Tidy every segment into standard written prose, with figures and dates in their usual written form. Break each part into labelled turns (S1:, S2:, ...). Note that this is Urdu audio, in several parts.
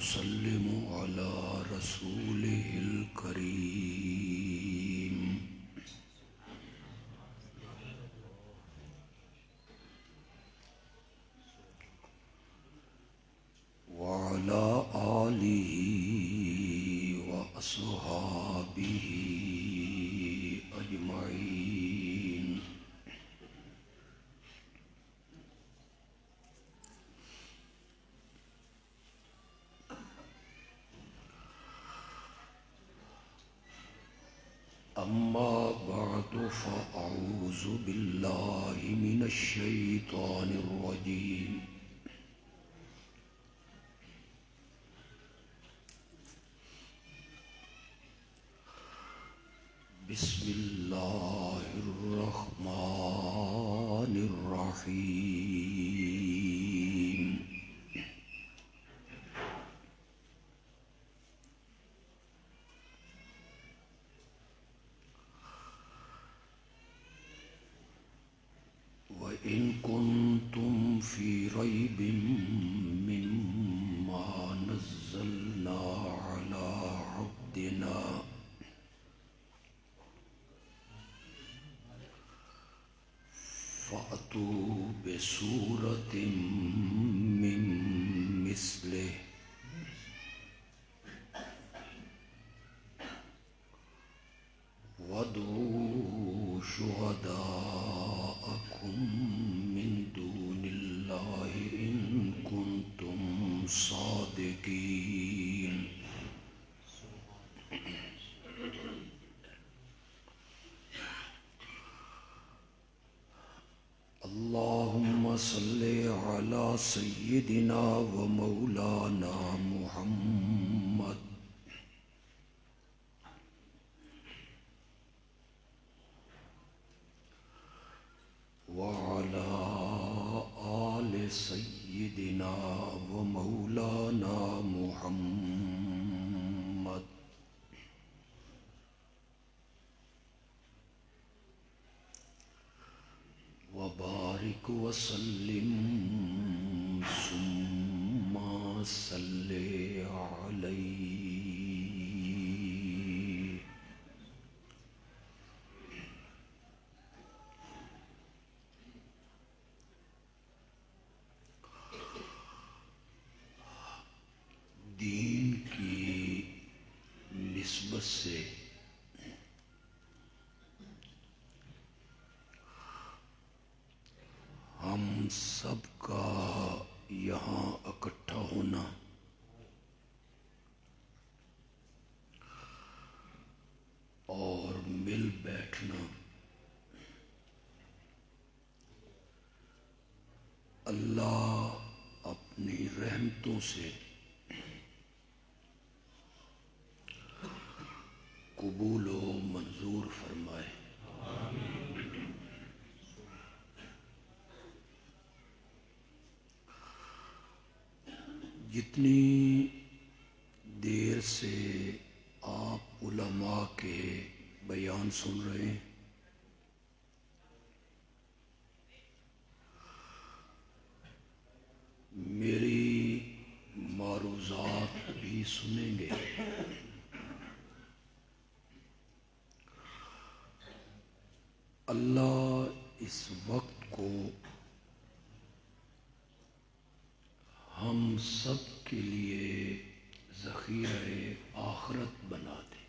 S1: ونسلم على رسوله الكريم وعلى آله وأصحابه أجمعين. أما بعد فأعوذ بالله من الشيطان الرجيم. بسم الله الرحمن الرحيم. وإن كنتم في ريب مما نزلنا على عبدنا فأتوا بسورة من مثله وادعوا شهداءكم من دون الله إن كنتم صادقين. اللهم صل على سيدنا ومولانا محمد وعلى آل سيدنا ومولانا محمد وبارك وسلم ثم صل عليه. دین کی نسبت سے ہم سب کا یہاں اکٹھا ہونا اور مل بیٹھنا اللہ اپنی رحمتوں سے قبول و منظور فرمائے. جتنی دیر سے آپ علماء کے بیان سن رہے ہیں میری معروضات بھی سنیں گے. اللہ اس وقت کو ہم سب کے لیے ذخیرہ آخرت بنا دے.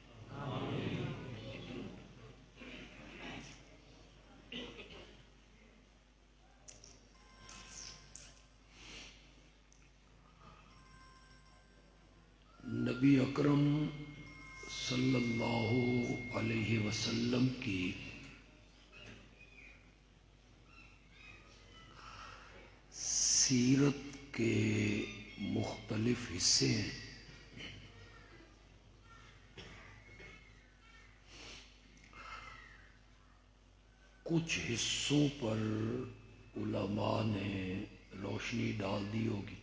S1: نبی اکرم صلی اللہ علیہ وسلم کی سیرت کے مختلف حصے ہیں. کچھ حصوں پر علماء نے روشنی ڈال دی ہوگی.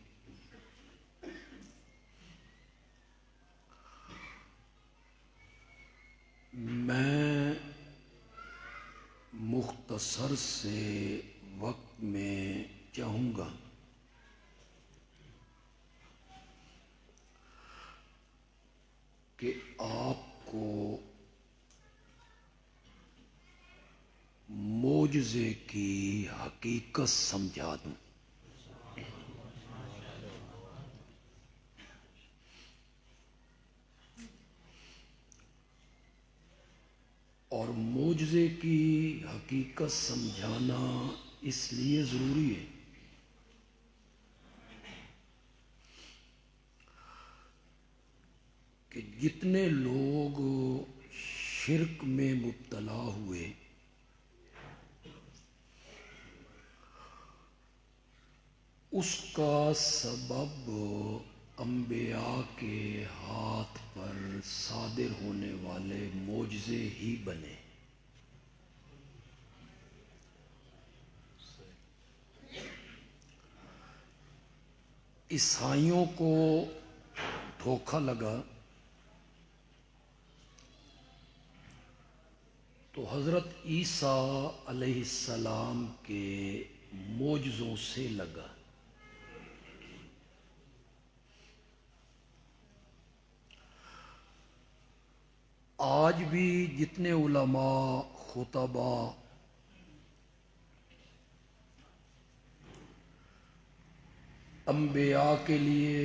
S1: میں مختصر سے وقت میں چاہوں گا کہ آپ کو معجزے کی حقیقت سمجھا دوں۔ اور معجزے کی حقیقت سمجھانا اس لیے ضروری ہے کہ جتنے لوگ شرک میں مبتلا ہوئے اس کا سبب انبیاء کے ہاتھ پر صادر ہونے والے معجزے ہی بنے۔ عیسائیوں کو دھوکہ لگا تو حضرت عیسیٰ علیہ السلام کے معجزوں سے لگا۔ آج بھی جتنے علماء خطباء انبیاء کے لیے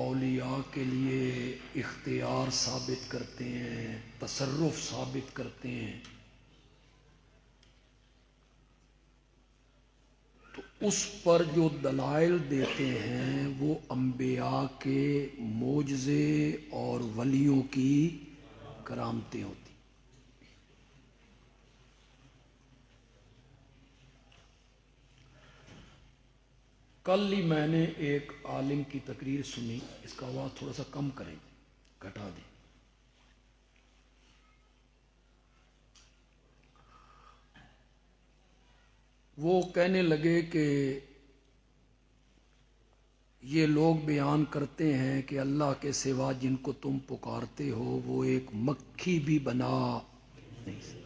S1: اولیاء کے لیے اختیار ثابت کرتے ہیں، تصرف ثابت کرتے ہیں، تو اس پر جو دلائل دیتے ہیں وہ انبیاء کے معجزے اور ولیوں کی کرامتیں ہوتی۔ کل ہی میں نے ایک عالم کی تقریر سنی، اس کا آواز تھوڑا سا کم کریں، گھٹا دیں۔ وہ کہنے لگے کہ یہ لوگ بیان کرتے ہیں کہ اللہ کے سوا جن کو تم پکارتے ہو وہ ایک مکھی بھی بنا نہیں سکتے۔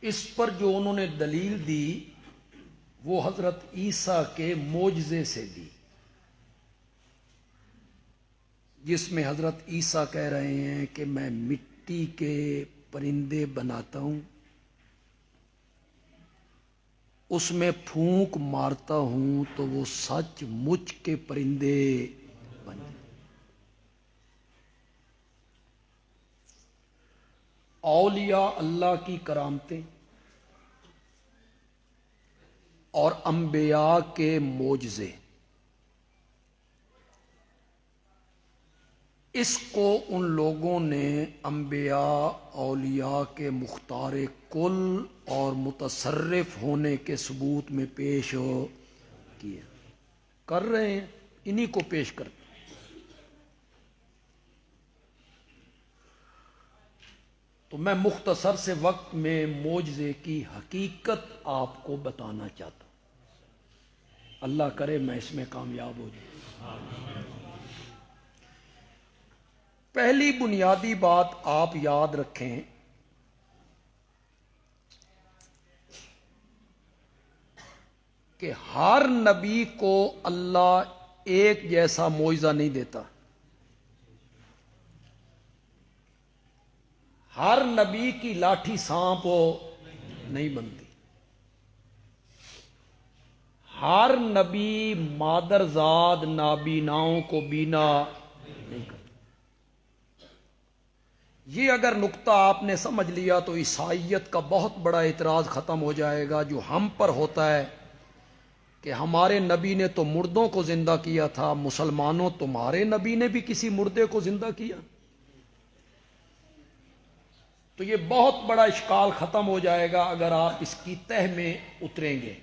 S1: اس پر جو انہوں نے دلیل دی وہ حضرت عیسیٰ کے معجزے سے دی، جس میں حضرت عیسیٰ کہہ رہے ہیں کہ میں مٹی کے پرندے بناتا ہوں، اس میں پھونک مارتا ہوں تو وہ سچ مچ کے پرندے بن جائیں۔ اولیاء اللہ کی کرامتیں اور انبیاء کے معجزے، اس کو ان لوگوں نے انبیاء اولیاء کے مختار کل اور متصرف ہونے کے ثبوت میں پیش کیا، کر رہے ہیں، انہی کو پیش کرتے۔ تو میں مختصر سے وقت میں معجزے کی حقیقت آپ کو بتانا چاہتا ہوں، اللہ کرے میں اس میں کامیاب ہو جاؤں۔ پہلی بنیادی بات آپ یاد رکھیں کہ ہر نبی کو اللہ ایک جیسا معجزہ نہیں دیتا، ہر نبی کی لاٹھی سانپ نہیں بنتی، ہر نبی مادرزاد نابیناؤں کو بینا نہیں کرتا۔ یہ اگر نقطہ آپ نے سمجھ لیا تو عیسائیت کا بہت بڑا اعتراض ختم ہو جائے گا جو ہم پر ہوتا ہے کہ ہمارے نبی نے تو مردوں کو زندہ کیا تھا، مسلمانوں تمہارے نبی نے بھی کسی مردے کو زندہ کیا؟ تو یہ بہت بڑا اشکال ختم ہو جائے گا اگر آپ اس کی تہ میں اتریں گے۔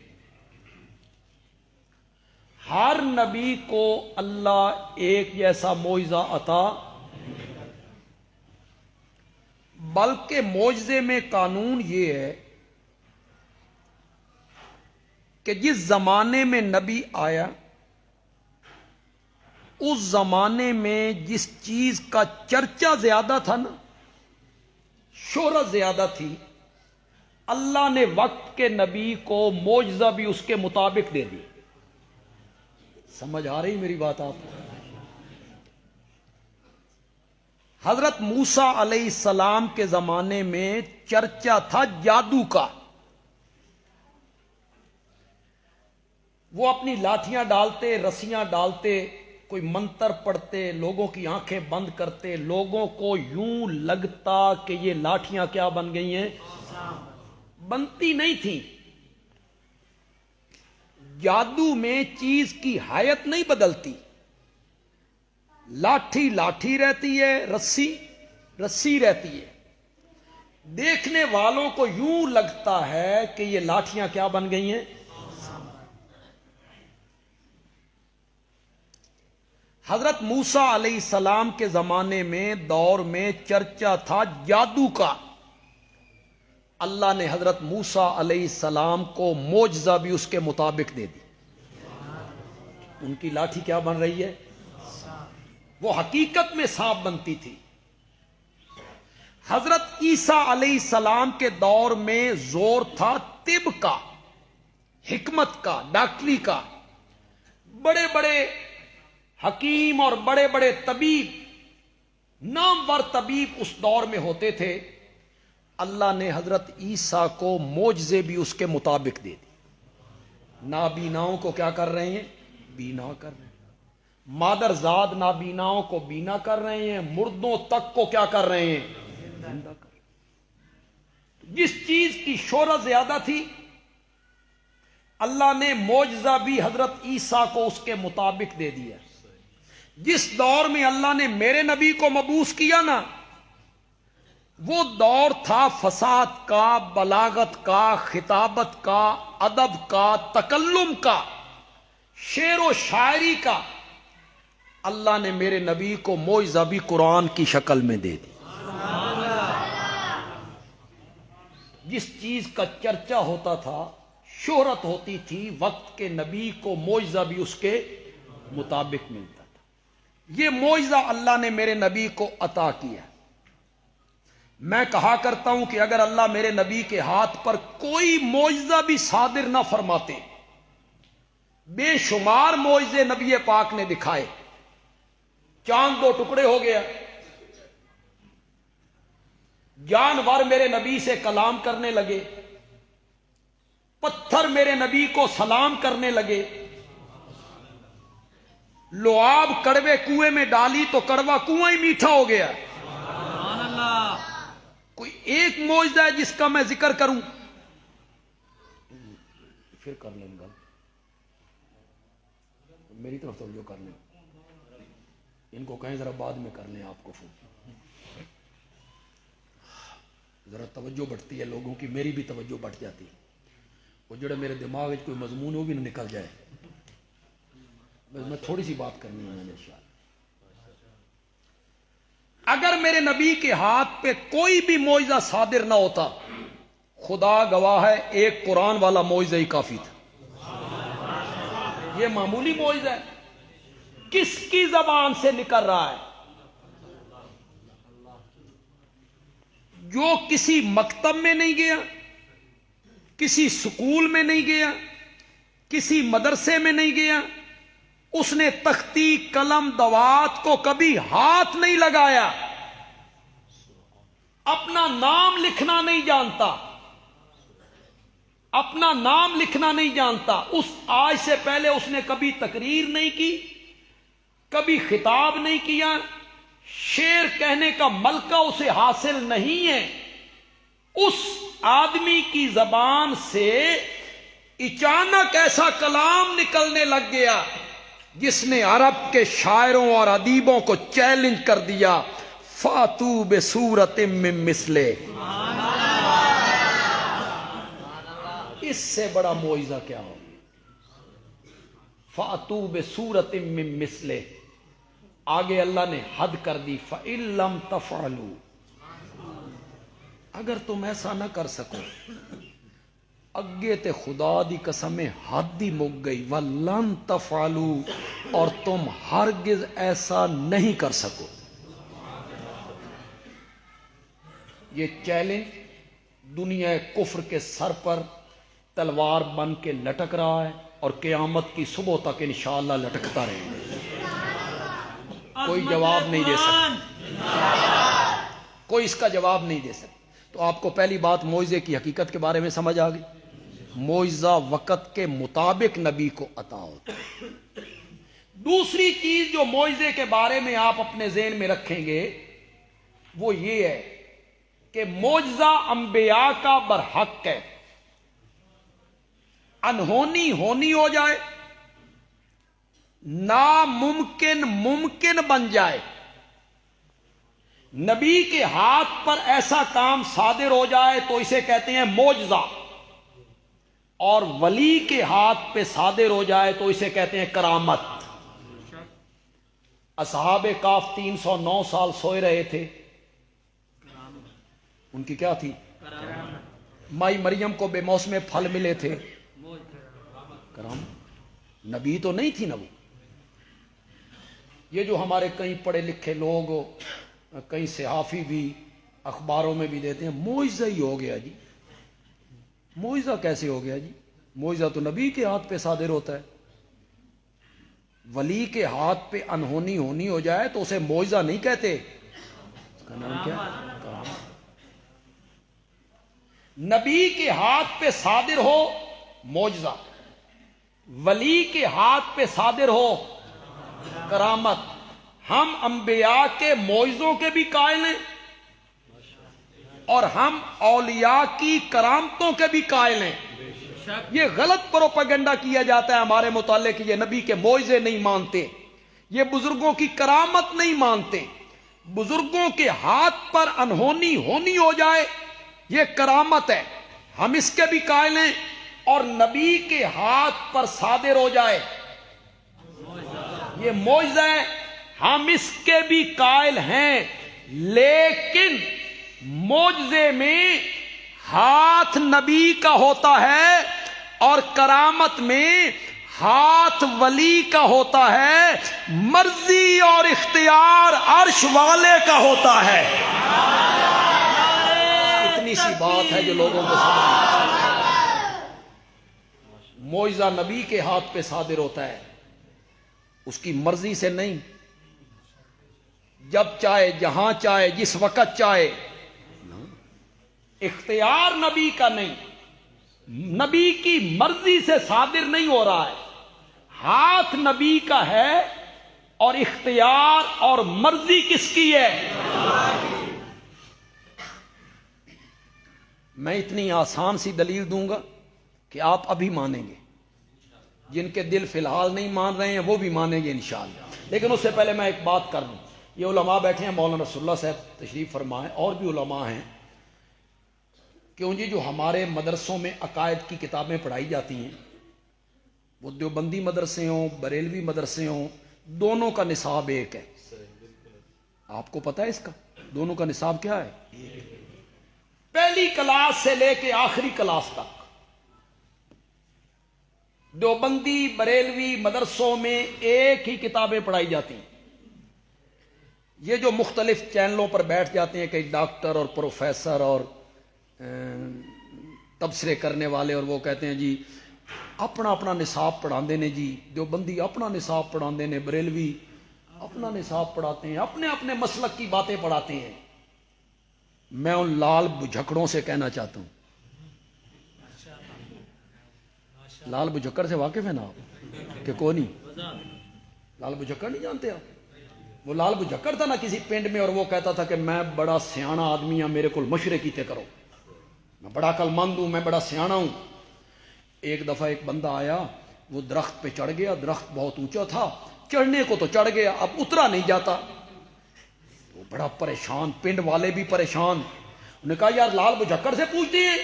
S1: ہر نبی کو اللہ ایک جیسا معجزہ عطا، بلکہ معجزے میں قانون یہ ہے کہ جس زمانے میں نبی آیا اس زمانے میں جس چیز کا چرچا زیادہ تھا نا، شہرت زیادہ تھی، اللہ نے وقت کے نبی کو معجزہ بھی اس کے مطابق دے دی۔ سمجھ آ رہی میری بات آپ کو؟ حضرت موسیٰ علیہ السلام کے زمانے میں چرچا تھا جادو کا. وہ اپنی لاٹھیاں ڈالتے، رسیاں ڈالتے، کوئی منتر پڑھتے، لوگوں کی آنکھیں بند کرتے، لوگوں کو یوں لگتا کہ یہ لاٹھیاں کیا بن گئی ہیں؟ بنتی نہیں تھیں. جادو میں چیز کی حیت نہیں بدلتی، لاٹھی لاٹھی رہتی ہے، رسی رسی رہتی ہے. دیکھنے والوں کو یوں لگتا ہے کہ یہ لاٹھیاں کیا بن گئی ہیں؟ حضرت موسیٰ علیہ السلام کے زمانے میں، دور میں چرچا تھا جادو کا. اللہ نے حضرت موسیٰ علیہ السلام کو معجزہ بھی اس کے مطابق دے دی. ان کی لاٹھی کیا بن رہی ہے؟ وہ حقیقت میں سانپ بنتی تھی. حضرت عیسیٰ علیہ السلام کے دور میں زور تھا طب کا، حکمت کا، ڈاکٹری کا. بڑے بڑے حکیم اور بڑے بڑے طبیب، نامور طبیب اس دور میں ہوتے تھے. اللہ نے حضرت عیسیٰ کو معجزے بھی اس کے مطابق دے دی. نابیناؤں کو کیا کر رہے ہیں؟ بینا کر رہے ہیں. مادر زاد نابیناؤں کو بینا کر رہے ہیں، مردوں تک کو کیا کر رہے ہیں؟ زندہ کر رہے ہیں. جس چیز کی شہرت زیادہ تھی، اللہ نے معجزہ بھی حضرت عیسیٰ کو اس کے مطابق دے دیا. جس دور میں اللہ نے میرے نبی کو مبعوث کیا نا، وہ دور تھا فصاحت کا، بلاغت کا، خطابت کا، ادب کا، تکلم کا، شعر و شاعری کا. اللہ نے میرے نبی کو معجزہ بھی قرآن کی شکل میں دے دی. جس چیز کا چرچا ہوتا تھا، شہرت ہوتی تھی، وقت کے نبی کو معجزہ بھی اس کے مطابق ملتا تھا. یہ معجزہ اللہ نے میرے نبی کو عطا کیا. میں کہا کرتا ہوں کہ اگر اللہ میرے نبی کے ہاتھ پر کوئی معجزہ بھی صادر نہ فرماتے، بے شمار معجزے نبی پاک نے دکھائے. چاند 2 ٹکڑے ہو گیا، جانور میرے نبی سے کلام کرنے لگے، پتھر میرے نبی کو سلام کرنے لگے، لعاب کڑوے کنویں میں ڈالی تو کڑوا کنواں ہی میٹھا ہو گیا. کوئی ایک معجزہ ہے جس کا میں ذکر کروں؟ پھر کر لیں گا، میری طرف توجہ کر لیں. ان کو کہیں ذرا بعد میں کر لیں. آپ کو ذرا توجہ بٹتی ہے لوگوں کی، میری بھی توجہ بٹ جاتی. وہ جڑے میرے دماغ میں کوئی مضمون ہو بھی نہ نکل جائے. میں تھوڑی سی بات کرنی ہے. میں نے اگر میرے نبی کے ہاتھ پہ کوئی بھی معجزہ صادر نہ ہوتا، خدا گواہ ہے ایک قرآن والا معجزہ ہی کافی تھا. یہ معمولی معجزہ ہے، کس کی زبان سے نکل رہا ہے؟ جو کسی مکتب میں نہیں گیا، کسی سکول میں نہیں گیا، کسی مدرسے میں نہیں گیا، اس نے تختی قلم دوات کو کبھی ہاتھ نہیں لگایا، اپنا نام لکھنا نہیں جانتا، اپنا نام لکھنا نہیں جانتا. اس آج سے پہلے اس نے کبھی تقریر نہیں کی، کبھی خطاب نہیں کیا، شعر کہنے کا ملکہ اسے حاصل نہیں ہے. اس آدمی کی زبان سے اچانک ایسا کلام نکلنے لگ گیا جس نے عرب کے شاعروں اور ادیبوں کو چیلنج کر دیا. فاتو بصورت من مثلہ. اس سے بڑا معجزہ کیا ہو؟ فاتو بصورت من مثلہ. آگے اللہ نے حد کر دی، فَإِن لَمْ تَفْعَلُوا. اگر تم ایسا نہ کر سکو، اگے تے خدا دی قسمیں حد ہی مک گئی. وَلَن تَفْعَلُوا. اور تم ہرگز ایسا نہیں کر سکو. یہ چیلنج دنیا کفر کے سر پر تلوار بن کے لٹک رہا ہے. اور قیامت کی صبح تک انشاءاللہ لٹکتا رہے گا. کوئی جواب نہیں دے سکتا, کوئی اس کا جواب نہیں دے سکتا. تو آپ کو پہلی بات معجزے کی حقیقت کے بارے میں سمجھ آ گئی. معجزہ وقت کے مطابق نبی کو عطا ہوتا ہے. دوسری چیز جو معجزے کے بارے میں آپ اپنے ذہن میں رکھیں گے وہ یہ ہے کہ معجزہ انبیاء کا برحق ہے. انہونی ہونی ہو جائے, ناممکن ممکن بن جائے, نبی کے ہاتھ پر ایسا کام صادر ہو جائے تو اسے کہتے ہیں معجزہ, اور ولی کے ہاتھ پہ صادر ہو جائے تو اسے کہتے ہیں کرامت. اصحاب کاف 309 سال سوئے رہے تھے, ان کی کیا تھی؟ مائی مریم کو بے موسم پھل ملے تھے, کرامت. نبی تو نہیں تھی نا وہ. یہ جو ہمارے کئی پڑھے لکھے لوگ, کئی صحافی بھی اخباروں میں بھی دیتے ہیں معجزہ ہی ہو گیا جی. معجزہ کیسے ہو گیا جی؟ معجزہ تو نبی کے ہاتھ پہ صادر ہوتا ہے. ولی کے ہاتھ پہ انہونی ہونی ہو جائے تو اسے معجزہ نہیں کہتے, اس کا نام کیا ہے؟ کرامت. نبی کے ہاتھ پہ صادر ہو معجزہ, ولی کے ہاتھ پہ صادر ہو کرامت. ہم انبیاء کے معجزوں کے بھی قائل ہیں اور ہم اولیاء کی کرامتوں کے بھی قائل ہیں. یہ غلط پروپیگنڈا کیا جاتا ہے ہمارے متعلق کہ یہ نبی کے معجزے نہیں مانتے, یہ بزرگوں کی کرامت نہیں مانتے. بزرگوں کے ہاتھ پر انہونی ہونی ہو جائے یہ کرامت ہے, ہم اس کے بھی قائل ہیں. اور نبی کے ہاتھ پر صادر ہو جائے یہ معجزہ ہے, ہم اس کے بھی قائل ہیں. لیکن معجزے میں ہاتھ نبی کا ہوتا ہے اور کرامت میں ہاتھ ولی کا ہوتا ہے, مرضی اور اختیار عرش والے کا ہوتا ہے. اتنی سی بات ہے جو لوگوں کو سمجھ. معجزہ نبی کے ہاتھ پہ صادر ہوتا ہے, اس کی مرضی سے نہیں, جب چاہے جہاں چاہے جس وقت چاہے. اختیار نبی کا نہیں, نبی کی مرضی سے صادر نہیں ہو رہا ہے, ہاتھ نبی کا ہے اور اختیار اور مرضی کس کی ہے؟ میں اتنی آسان سی دلیل دوں گا کہ آپ ابھی مانیں گے, جن کے دل فی الحال نہیں مان رہے ہیں وہ بھی مانیں گے انشاءاللہ. لیکن اس سے پہلے میں ایک بات کر دوں. یہ علماء بیٹھے ہیں, مولانا رسول اللہ صاحب تشریف فرمائیں, اور بھی علماء ہیں. کیوں جی, جو ہمارے مدرسوں میں عقائد کی کتابیں پڑھائی جاتی ہیں, وہ دیوبندی مدرسے ہوں بریلوی مدرسے ہوں, دونوں کا نصاب ایک ہے. آپ کو پتہ ہے اس کا دونوں کا نصاب کیا ہے؟ پہلی کلاس سے لے کے آخری کلاس تک دیوبندی بریلوی مدرسوں میں ایک ہی کتابیں پڑھائی جاتی ہیں. یہ جو مختلف چینلوں پر بیٹھ جاتے ہیں کئی ڈاکٹر اور پروفیسر اور تبصرے کرنے والے, اور وہ کہتے ہیں جی اپنا اپنا نصاب پڑھاندے نے, جی دیوبندی اپنا نصاب پڑھاندے نے, بریلوی اپنا نصاب پڑھاتے ہیں, اپنے اپنے مسلک کی باتیں پڑھاتے ہیں. میں ان لال بجھکڑوں سے کہنا چاہتا ہوں, لال بجھکڑ سے واقف ہیں نا آپ کہ کون نہیں؟ لال بجھکڑ نہیں جانتے آپ؟ وہ لال بجھکڑ تھا نا کسی پنڈ میں, اور وہ کہتا تھا کہ میں بڑا سیاںا آدمی ہوں, میرے کو مشورے کیتے کرو, میں بڑا عقل مند ہوں, میں بڑا سیاںا ہوں. ایک دفعہ ایک بندہ آیا, وہ درخت پہ چڑھ گیا, درخت بہت اونچا تھا, چڑھنے کو تو چڑھ گیا, اب اترا نہیں جاتا. وہ بڑا پریشان, پنڈ والے بھی پریشان. انہوں نے کہا یار لال بجھکڑ سے پوچھتے ہیں.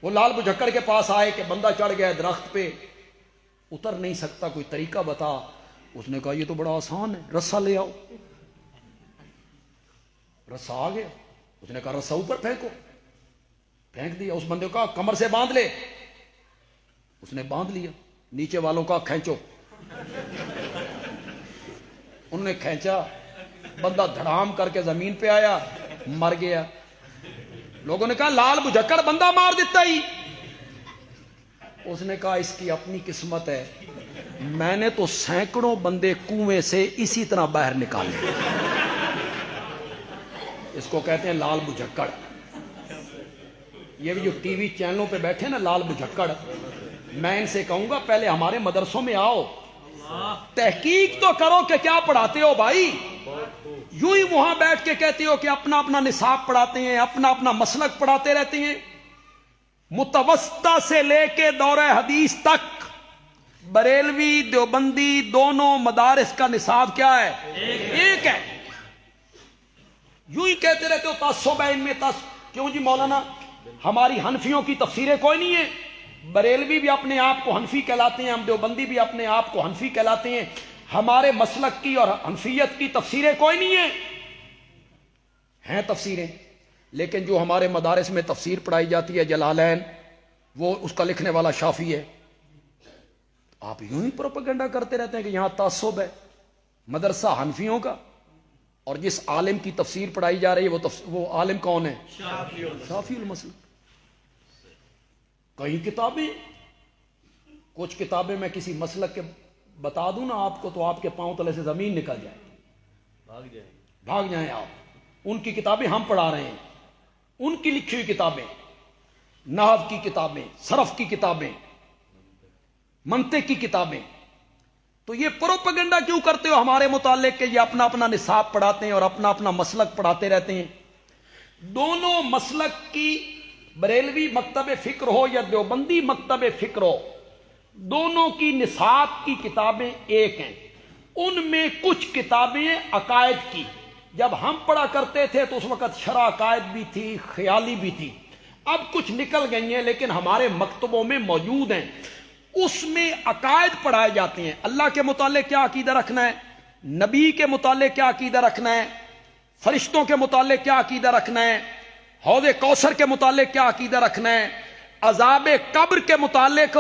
S1: وہ لال بجھکڑ کے پاس آئے کہ بندہ چڑھ گیا درخت پہ, اتر نہیں سکتا, کوئی طریقہ بتا. اس نے کہا یہ تو بڑا آسان ہے, رسا لے آؤ. رسا آ گیا. اس نے کہا رسا اوپر پھینکو, پھینک دیا. اس بندے کو کہا کمر سے باندھ لے, اس نے باندھ لیا. نیچے والوں کا کھینچو, انہوں نے کھینچا, بندہ دھڑام کر کے زمین پہ آیا, مر گیا. لوگوں نے کہا لال بجھکڑ بندہ مار دیتا ہی. اس نے کہا اس کی اپنی قسمت ہے، میں نے تو سینکڑوں بندے کنویں سے اسی طرح باہر نکالے۔ اس کو کہتے ہیں لال بجھکڑ۔ یہ بھی جو ٹی وی چینلوں پہ بیٹھے نا لال بجھکڑ، میں ان سے کہوں گا پہلے ہمارے مدرسوں میں آؤ، تحقیق تو کرو کہ کیا پڑھاتے ہو بھائی۔ یوں ہی وہاں بیٹھ کے کہتے ہو کہ اپنا اپنا نصاب پڑھاتے ہیں، اپنا اپنا مسلک پڑھاتے رہتے ہیں۔ متوسطہ سے لے کے دورہ حدیث تک بریلوی دیوبندی دونوں مدارس کا نصاب کیا ہے؟ ایک ہے۔ یوں ہی کہتے رہتے ہو تعصب ہے ان میں، کیوں جی مولانا ہماری حنفیوں کی تفسیریں کوئی نہیں ہے؟ بریلوی بھی اپنے آپ کو حنفی کہلاتے ہیں، ہم دیوبندی بھی اپنے آپ کو حنفی کہلاتے ہیں، ہمارے مسلک کی اور حنفیت کی تفسیریں کوئی نہیں ہیں تفسیریں، لیکن جو ہمارے مدارس میں تفسیر پڑھائی جاتی ہے جلالین، وہ اس کا لکھنے والا شافعی ہے۔ آپ یوں ہی پروپیگنڈا کرتے رہتے ہیں کہ یہاں تعصب ہے۔ مدرسہ حنفیوں کا، اور جس عالم کی تفسیر پڑھائی جا رہی ہے وہ عالم کون ہے؟ شافعی المسلک۔ کئی کتابیں، کچھ کتابیں میں کسی مسلک کے بتا دوں نا آپ کو تو آپ کے پاؤں تلے سے زمین نکل جائے، بھاگ جائیں آپ۔ ان کی کتابیں ہم پڑھا رہے ہیں، ان کی لکھی ہوئی کتابیں، نحو کی کتابیں، صرف کی کتابیں، منطق کی کتابیں۔ تو یہ پروپیگنڈا کیوں کرتے ہو ہمارے متعلق کہ یہ اپنا اپنا نصاب پڑھاتے ہیں اور اپنا اپنا مسلک پڑھاتے رہتے ہیں؟ دونوں مسلک کی، بریلوی مکتب فکر ہو یا دیوبندی مکتب فکر ہو، دونوں کی نصاب کی کتابیں ایک ہیں۔ ان میں کچھ کتابیں عقائد کی، جب ہم پڑھا کرتے تھے تو اس وقت شرح عقائد بھی تھی، خیالی بھی تھی، اب کچھ نکل گئی ہیں لیکن ہمارے مکتبوں میں موجود ہیں۔ اس میں عقائد پڑھائے جاتے ہیں، اللہ کے متعلق کیا عقیدہ رکھنا ہے، نبی کے متعلق کیا عقیدہ رکھنا ہے، فرشتوں کے متعلق کیا عقیدہ رکھنا ہے، حوض کوثر کے متعلق کیا عقیدہ رکھنا ہے، عذاب قبر کے متعلق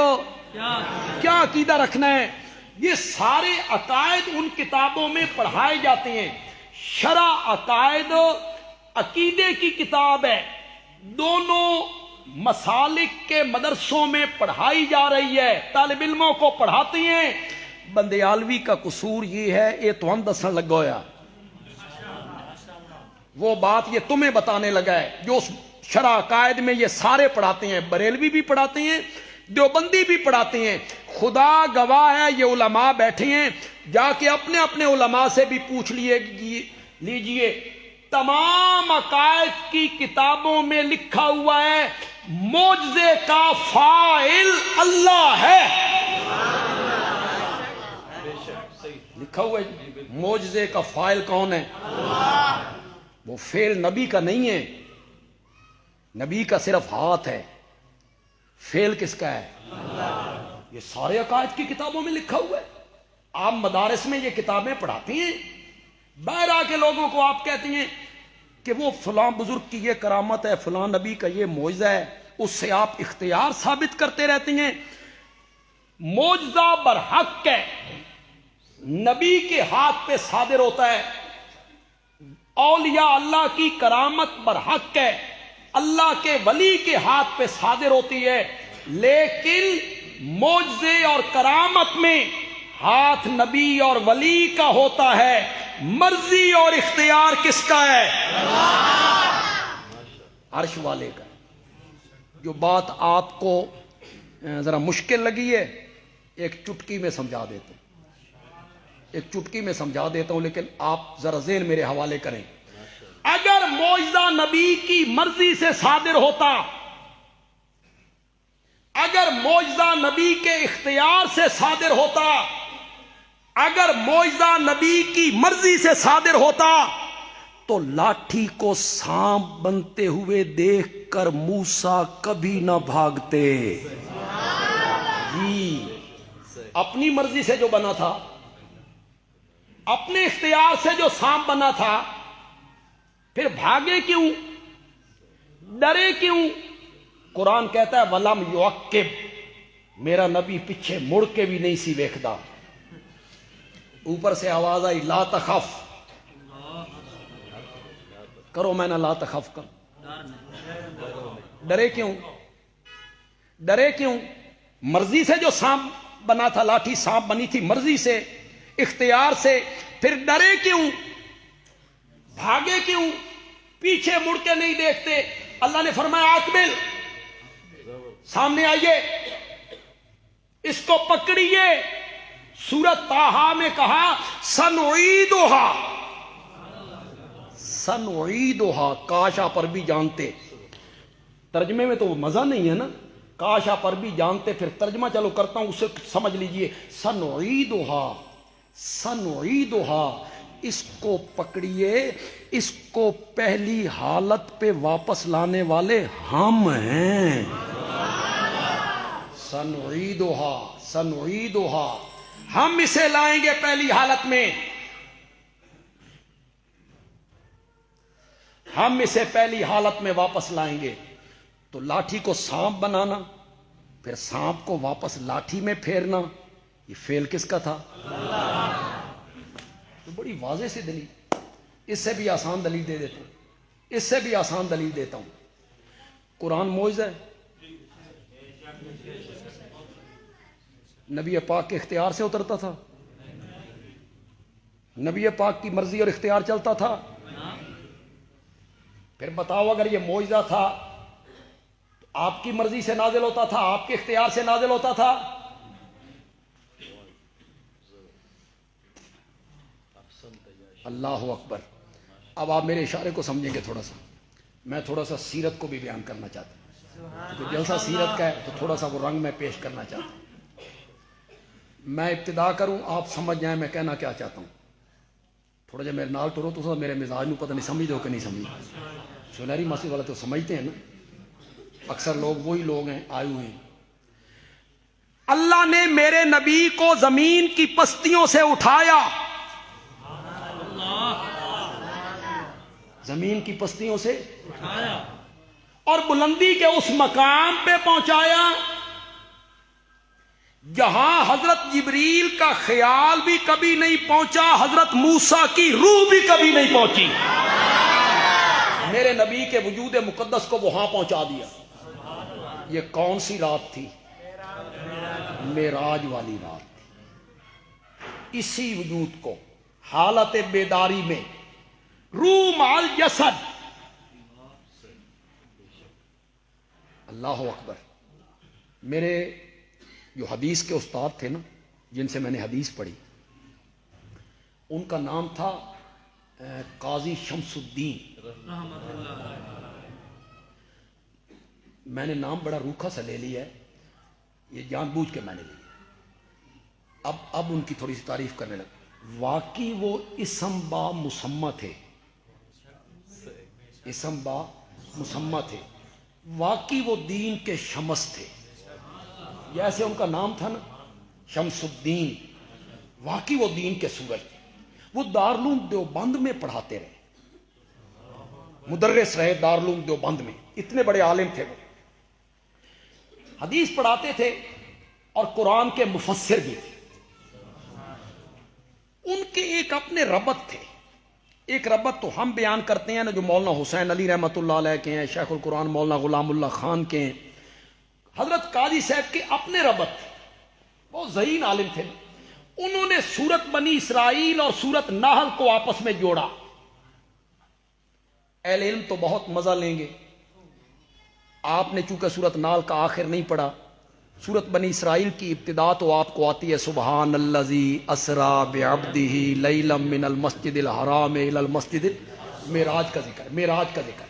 S1: کیا عقیدہ رکھنا ہے۔ یہ سارے عقائد ان کتابوں میں پڑھائے جاتے ہیں۔ شرح عقائد عقیدے کی کتاب ہے، دونوں مسالک کے مدرسوں میں پڑھائی جا رہی ہے، طالب علموں کو پڑھاتے ہیں۔ بندیالوی کا قصور یہ ہے، یہ تو ہم دسن لگا ہویا، وہ بات یہ تمہیں بتانے لگا ہے جو اس شرح عقائد میں یہ سارے پڑھاتے ہیں، بریلوی بھی پڑھاتے ہیں، دیوبندی بھی پڑھاتے ہیں۔ خدا گواہ ہے، یہ علماء بیٹھے ہیں، جا کے اپنے اپنے علماء سے بھی پوچھ لیجئے، تمام عقائد کی کتابوں میں لکھا ہوا ہے معجزے کا فاعل اللہ ہے۔ لکھا ہوا ہے معجزے کا فاعل کون ہے؟ وہ فعل نبی کا نہیں ہے، نبی کا صرف ہاتھ ہے، فعل کس کا ہے؟ یہ سارے عقائد کی کتابوں میں لکھا ہوا ہے۔ آپ مدارس میں یہ کتابیں پڑھاتی ہیں، باہر آ کے لوگوں کو آپ کہتی ہیں کہ وہ فلاں بزرگ کی یہ کرامت ہے، فلاں نبی کا یہ معجزہ ہے، اس سے آپ اختیار ثابت کرتے رہتے ہیں۔ معجزہ برحق ہے، نبی کے ہاتھ پہ صادر ہوتا ہے، اولیاء اللہ کی کرامت برحق ہے، اللہ کے ولی کے ہاتھ پہ صادر ہوتی ہے، لیکن معجزے اور کرامت میں ہاتھ نبی اور ولی کا ہوتا ہے، مرضی اور اختیار کس کا ہے؟ عرش والے کا۔ جو بات آپ کو ذرا مشکل لگی ہے، ایک چٹکی میں سمجھا دیتا ہوں، لیکن آپ ذرا ذہن میرے حوالے کریں۔ اگر معجزہ نبی کی مرضی سے صادر ہوتا، اگر معجزہ نبی کے اختیار سے صادر ہوتا، اگر معجزہ نبی کی مرضی سے صادر ہوتا تو لاٹھی کو سانپ بنتے ہوئے دیکھ کر موسیٰ کبھی نہ بھاگتے۔ جی، اپنی مرضی سے جو بنا تھا، اپنے اختیار سے جو سانپ بنا تھا، پھر بھاگے کیوں، ڈرے کیوں؟ قرآن کہتا ہے وَلَمْ يُعَقِّبْ، میرا نبی پیچھے مڑ کے بھی نہیں سی ویکھدا۔ اوپر سے آواز آئی لا تخف، کرو میں نے لا تخف کر، ڈرے کیوں؟ مرضی سے جو سانپ بنا تھا، لاٹھی سانپ بنی تھی مرضی سے، اختیار سے، پھر ڈرے کیوں، بھاگے کیوں، پیچھے مڑ کے نہیں دیکھتے؟ اللہ نے فرمایا اقبل، سامنے آئیے، اس کو پکڑیے۔ سورۃ طٰہٰ میں کہا سنعیدھا، سنعیدھا، کاشا پر بھی جانتے، ترجمے میں تو وہ مزہ نہیں ہے نا، کاشا پر بھی جانتے، پھر ترجمہ چلو کرتا ہوں، اسے سمجھ لیجئے، سنعیدھا، سنعیدھا، اس کو پکڑیے، اس کو پہلی حالت پہ واپس لانے والے ہم ہیں۔ سنعیدھا، سنعیدھا، ہم اسے لائیں گے پہلی حالت میں، ہم اسے پہلی حالت میں واپس لائیں گے۔ تو لاٹھی کو سانپ بنانا، پھر سانپ کو واپس لاٹھی میں پھیرنا، یہ فعل کس کا تھا؟ تو بڑی واضح سی دلیل، اس سے بھی آسان دلیل دے دیتا ہوں، اس سے بھی آسان دلیل دیتا ہوں۔ قرآن معجزہ ہے، نبی پاک کے اختیار سے اترتا تھا؟ نبی پاک کی مرضی اور اختیار چلتا تھا؟ پھر بتاؤ، اگر یہ معجزہ تھا تو آپ کی مرضی سے نازل ہوتا تھا، آپ کے اختیار سے نازل ہوتا تھا؟ اللہ اکبر۔ اب آپ میرے اشارے کو سمجھیں گے تھوڑا سا، میں تھوڑا سا سیرت کو بھی بیان کرنا چاہتا ہوں، کیونکہ جلسہ سیرت کا ہے تو تھوڑا سا وہ رنگ میں پیش کرنا چاہتا ہوں۔ میں ابتدا کروں، آپ سمجھ جائیں میں کہنا کیا چاہتا ہوں۔ تھوڑا جب میرے نال ٹورو تو میرے مزاج میں پتہ نہیں سمجھ دو کہ نہیں سمجھ، سنہری مسجد والے تو سمجھتے ہیں نا، اکثر لوگ وہی لوگ ہیں آئے ہوئے ہیں۔ اللہ نے میرے نبی کو زمین کی پستیوں سے اٹھایا، زمین کی پستیوں سے اٹھایا اور بلندی کے اس مقام پہ پہنچایا جہاں حضرت جبریل کا خیال بھی کبھی نہیں پہنچا، حضرت موسیٰ کی روح بھی کبھی نہیں پہنچی، میرے نبی کے وجود مقدس کو وہاں پہنچا دیا۔ یہ کون سی رات تھی؟ معراج والی رات تھی۔ اسی وجود کو حالت بیداری میں روح مع الجسد، اللہ اکبر۔ میرے جو حدیث کے استاد تھے نا، جن سے میں نے حدیث پڑھی، ان کا نام تھا قاضی شمس الدین۔ میں نے نام بڑا روکھا سا لے لیا ہے، یہ جان بوجھ کے میں نے لیا۔ اب ان کی تھوڑی سی تعریف کرنے لگا۔ واقعی وہ اسم با مسمہ تھے، اسم با مسمہ تھے، واقعی وہ دین کے شمس تھے، جیسے ان کا نام تھا نا شمس الدین، واقعی وہ دین کے سورج تھے۔ وہ دارالعلوم دیوبند میں پڑھاتے رہے، مدرس رہے دارالعلوم دیوبند میں، اتنے بڑے عالم تھے وہ، حدیث پڑھاتے تھے اور قرآن کے مفسر بھی تھے۔ ان کے ایک اپنے ربط تھے، ایک ربط تو ہم بیان کرتے ہیں نا، جو مولانا حسین علی رحمۃ اللہ علیہ کے ہیں، شیخ القرآن مولانا غلام اللہ خان کے ہیں، حضرت قاضی صاحب کے اپنے ربط تھے، بہت ذہین عالم تھے۔ انہوں نے سورت بنی اسرائیل اور سورت نحل کو آپس میں جوڑا۔ اہل علم تو بہت مزہ لیں گے، آپ نے چونکہ سورت نحل کا آخر نہیں پڑھا، سورت بنی اسرائیل کی ابتدا تو آپ کو آتی ہے سبحان الذی اسری بعبدہ لیلا من المسجد الحرام الی المسجد، معراج کا ذکر، معراج کا ذکر۔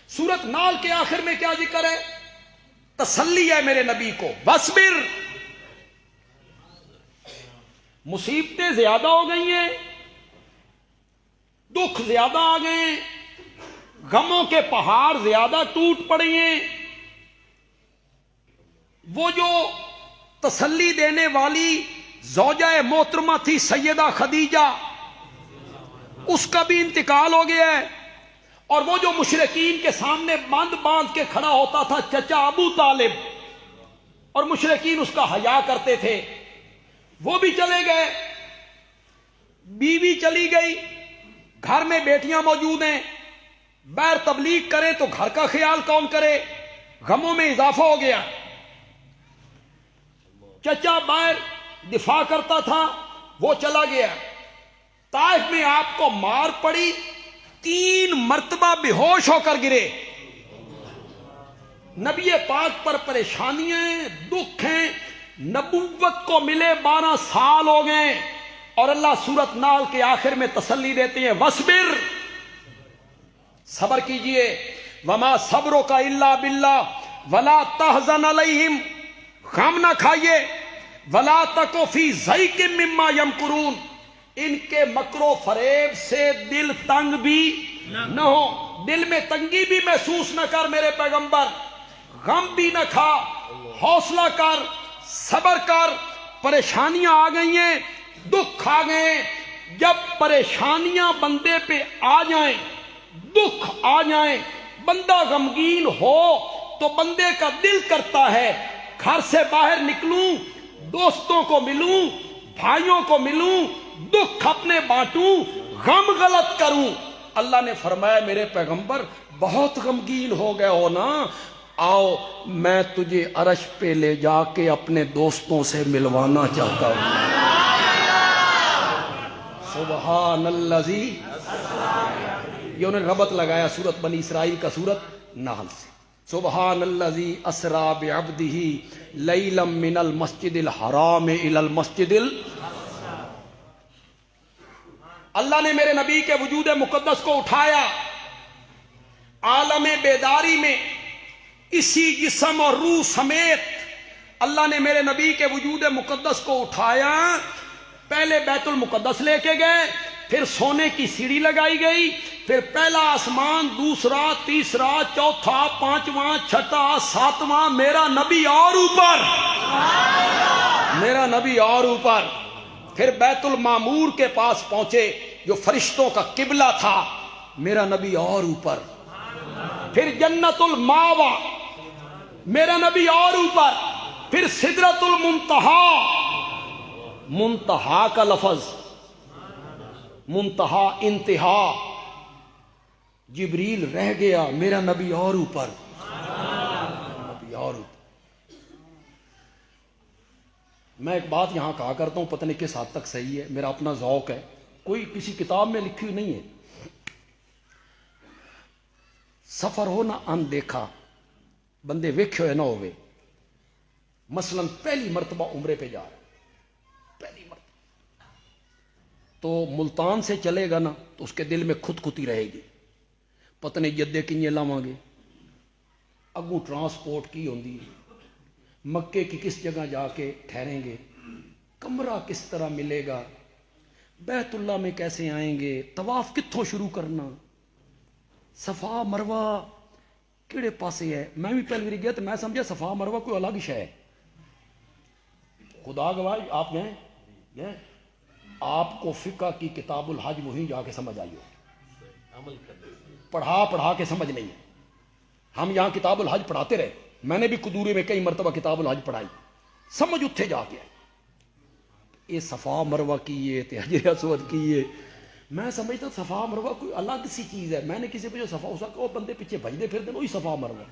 S1: سورت نحل کے آخر میں کیا ذکر ہے؟ تسلی ہے میرے نبی کو، وَاصْبِرْ، مصیبتیں زیادہ ہو گئی ہیں، دکھ زیادہ آ گئے ہیں، غموں کے پہاڑ زیادہ ٹوٹ پڑے ہیں۔ وہ جو تسلی دینے والی زوجہ محترمہ تھی سیدہ خدیجہ، اس کا بھی انتقال ہو گیا ہے، اور وہ جو مشرکین کے سامنے باندھ کے کھڑا ہوتا تھا چچا ابو طالب، اور مشرکین اس کا حیا کرتے تھے، وہ بھی چلے گئے، بیوی چلی گئی، گھر میں بیٹیاں موجود ہیں، بغیر تبلیغ کریں تو گھر کا خیال کون کرے؟ غموں میں اضافہ ہو گیا۔ چچا باہر دفاع کرتا تھا، وہ چلا گیا، طائف میں آپ کو مار پڑی، 3 مرتبہ بے ہوش ہو کر گرے۔ نبی پاک پر پریشانیاں ہیں، دکھ ہیں، نبوت کو ملے 12 سال ہو گئے، اور اللہ سورۃ نحل کے آخر میں تسلی دیتے ہیں وَاصْبِرْ، صبر کیجئے، وَمَا صَبْرُكَ إِلَّا بِاللَّهِ وَلَا تَحْزَنْ عَلَيْهِمْ، غم نہ کھائیے، وَلَا تَكُ فِي ضَيْقٍ مِّمَّا يَمْكُرُونَ، ان کے مکر و فریب سے دل تنگ بھی نہ ہو، دل میں تنگی بھی محسوس نہ کر میرے پیغمبر، غم بھی نہ کھا، حوصلہ کر، صبر کر، پریشانیاں آ گئی ہیں، دکھ آ گئے، جب پریشانیاں بندے پہ آ جائیں، دکھ آ جائیں، بندہ غمگین ہو تو بندے کا دل کرتا ہے گھر سے باہر نکلوں، دوستوں کو ملوں، بھائیوں کو ملوں، دکھ اپنے بانٹوں، غم غلط کروں۔ اللہ نے فرمایا میرے پیغمبر بہت غمگین ہو گئے ہو نا، آؤ میں تجھے عرش پہ لے جا کے اپنے دوستوں سے ملوانا چاہتا ہوں۔ سبحان الذی، یہ انہوں نے ربط لگایا سورت بنی اسرائیل کا سورت نحل سے، سبحان الذی اسری بعبدہ لیلا من المسجد الحرام الی المسجد اللہ نے میرے نبی کے وجود مقدس کو اٹھایا عالم بیداری میں، اسی جسم اور روح سمیت اللہ نے میرے نبی کے وجود مقدس کو اٹھایا، پہلے بیت المقدس لے کے گئے، پھر سونے کی سیڑھی لگائی گئی، پھر پہلا آسمان، دوسرا، تیسرا، چوتھا، 5واں، 6واں، 7واں، میرا نبی اور اوپر، میرا نبی اور اوپر، پھر بیت المعمور کے پاس پہنچے جو فرشتوں کا قبلہ تھا، میرا نبی اور اوپر، پھر جنت الماوا، میرا نبی اور اوپر، پھر سدرۃ المنتہا، منتہا کا لفظ، منتہا انتہا، جبریل رہ گیا، میرا نبی اور اوپر، نبی اور اوپر۔ میں ایک بات یہاں کہا کرتا ہوں، پتہ نہیں کس حد تک صحیح ہے، میرا اپنا ذوق ہے، کوئی کسی کتاب میں لکھی ہوئی نہیں ہے، سفر ہو نہ اندیکھا، بندے ویکھے ہوئے نہ ہوئے، مثلا پہلی مرتبہ عمرے پہ جا رہے، پہلی مرتبہ تو ملتان سے چلے گا نا تو اس کے دل میں خود کھتی رہے گی، پتہ نہیں جدے کنجے لاواں گے، اگوں ٹرانسپورٹ کی ہوندی، مکے کی کس جگہ جا کے ٹھہریں گے، کمرہ کس طرح ملے گا، بیت اللہ میں کیسے آئیں گے، طواف کتھوں شروع کرنا، صفا مروہ کیڑے پاسے ہے۔ میں بھی پہلی بار گیا تو میں سمجھا صفا مروہ کوئی الگ شے ہے، خدا گواہ آپ گئے، آپ کو فقہ کی کتاب الحج وہیں جا کے سمجھ آئی ہو، پڑھا کے سمجھ نہیں ہے، ہم یہاں کتاب الحج پڑھاتے رہے، میں نے بھی قدورے میں کئی مرتبہ کتاب الحج پڑھائی، سمجھ اتھے جا کے یہ صفا مروہ کیے تے حجر اسود کیے، میں سمجھتا صفا مروہ کوئی الگ سی چیز ہے، میں نے کسی پہ جو صفا اسا کو بندے پیچھے بھجدے پھر دے وہی صفا مروہ،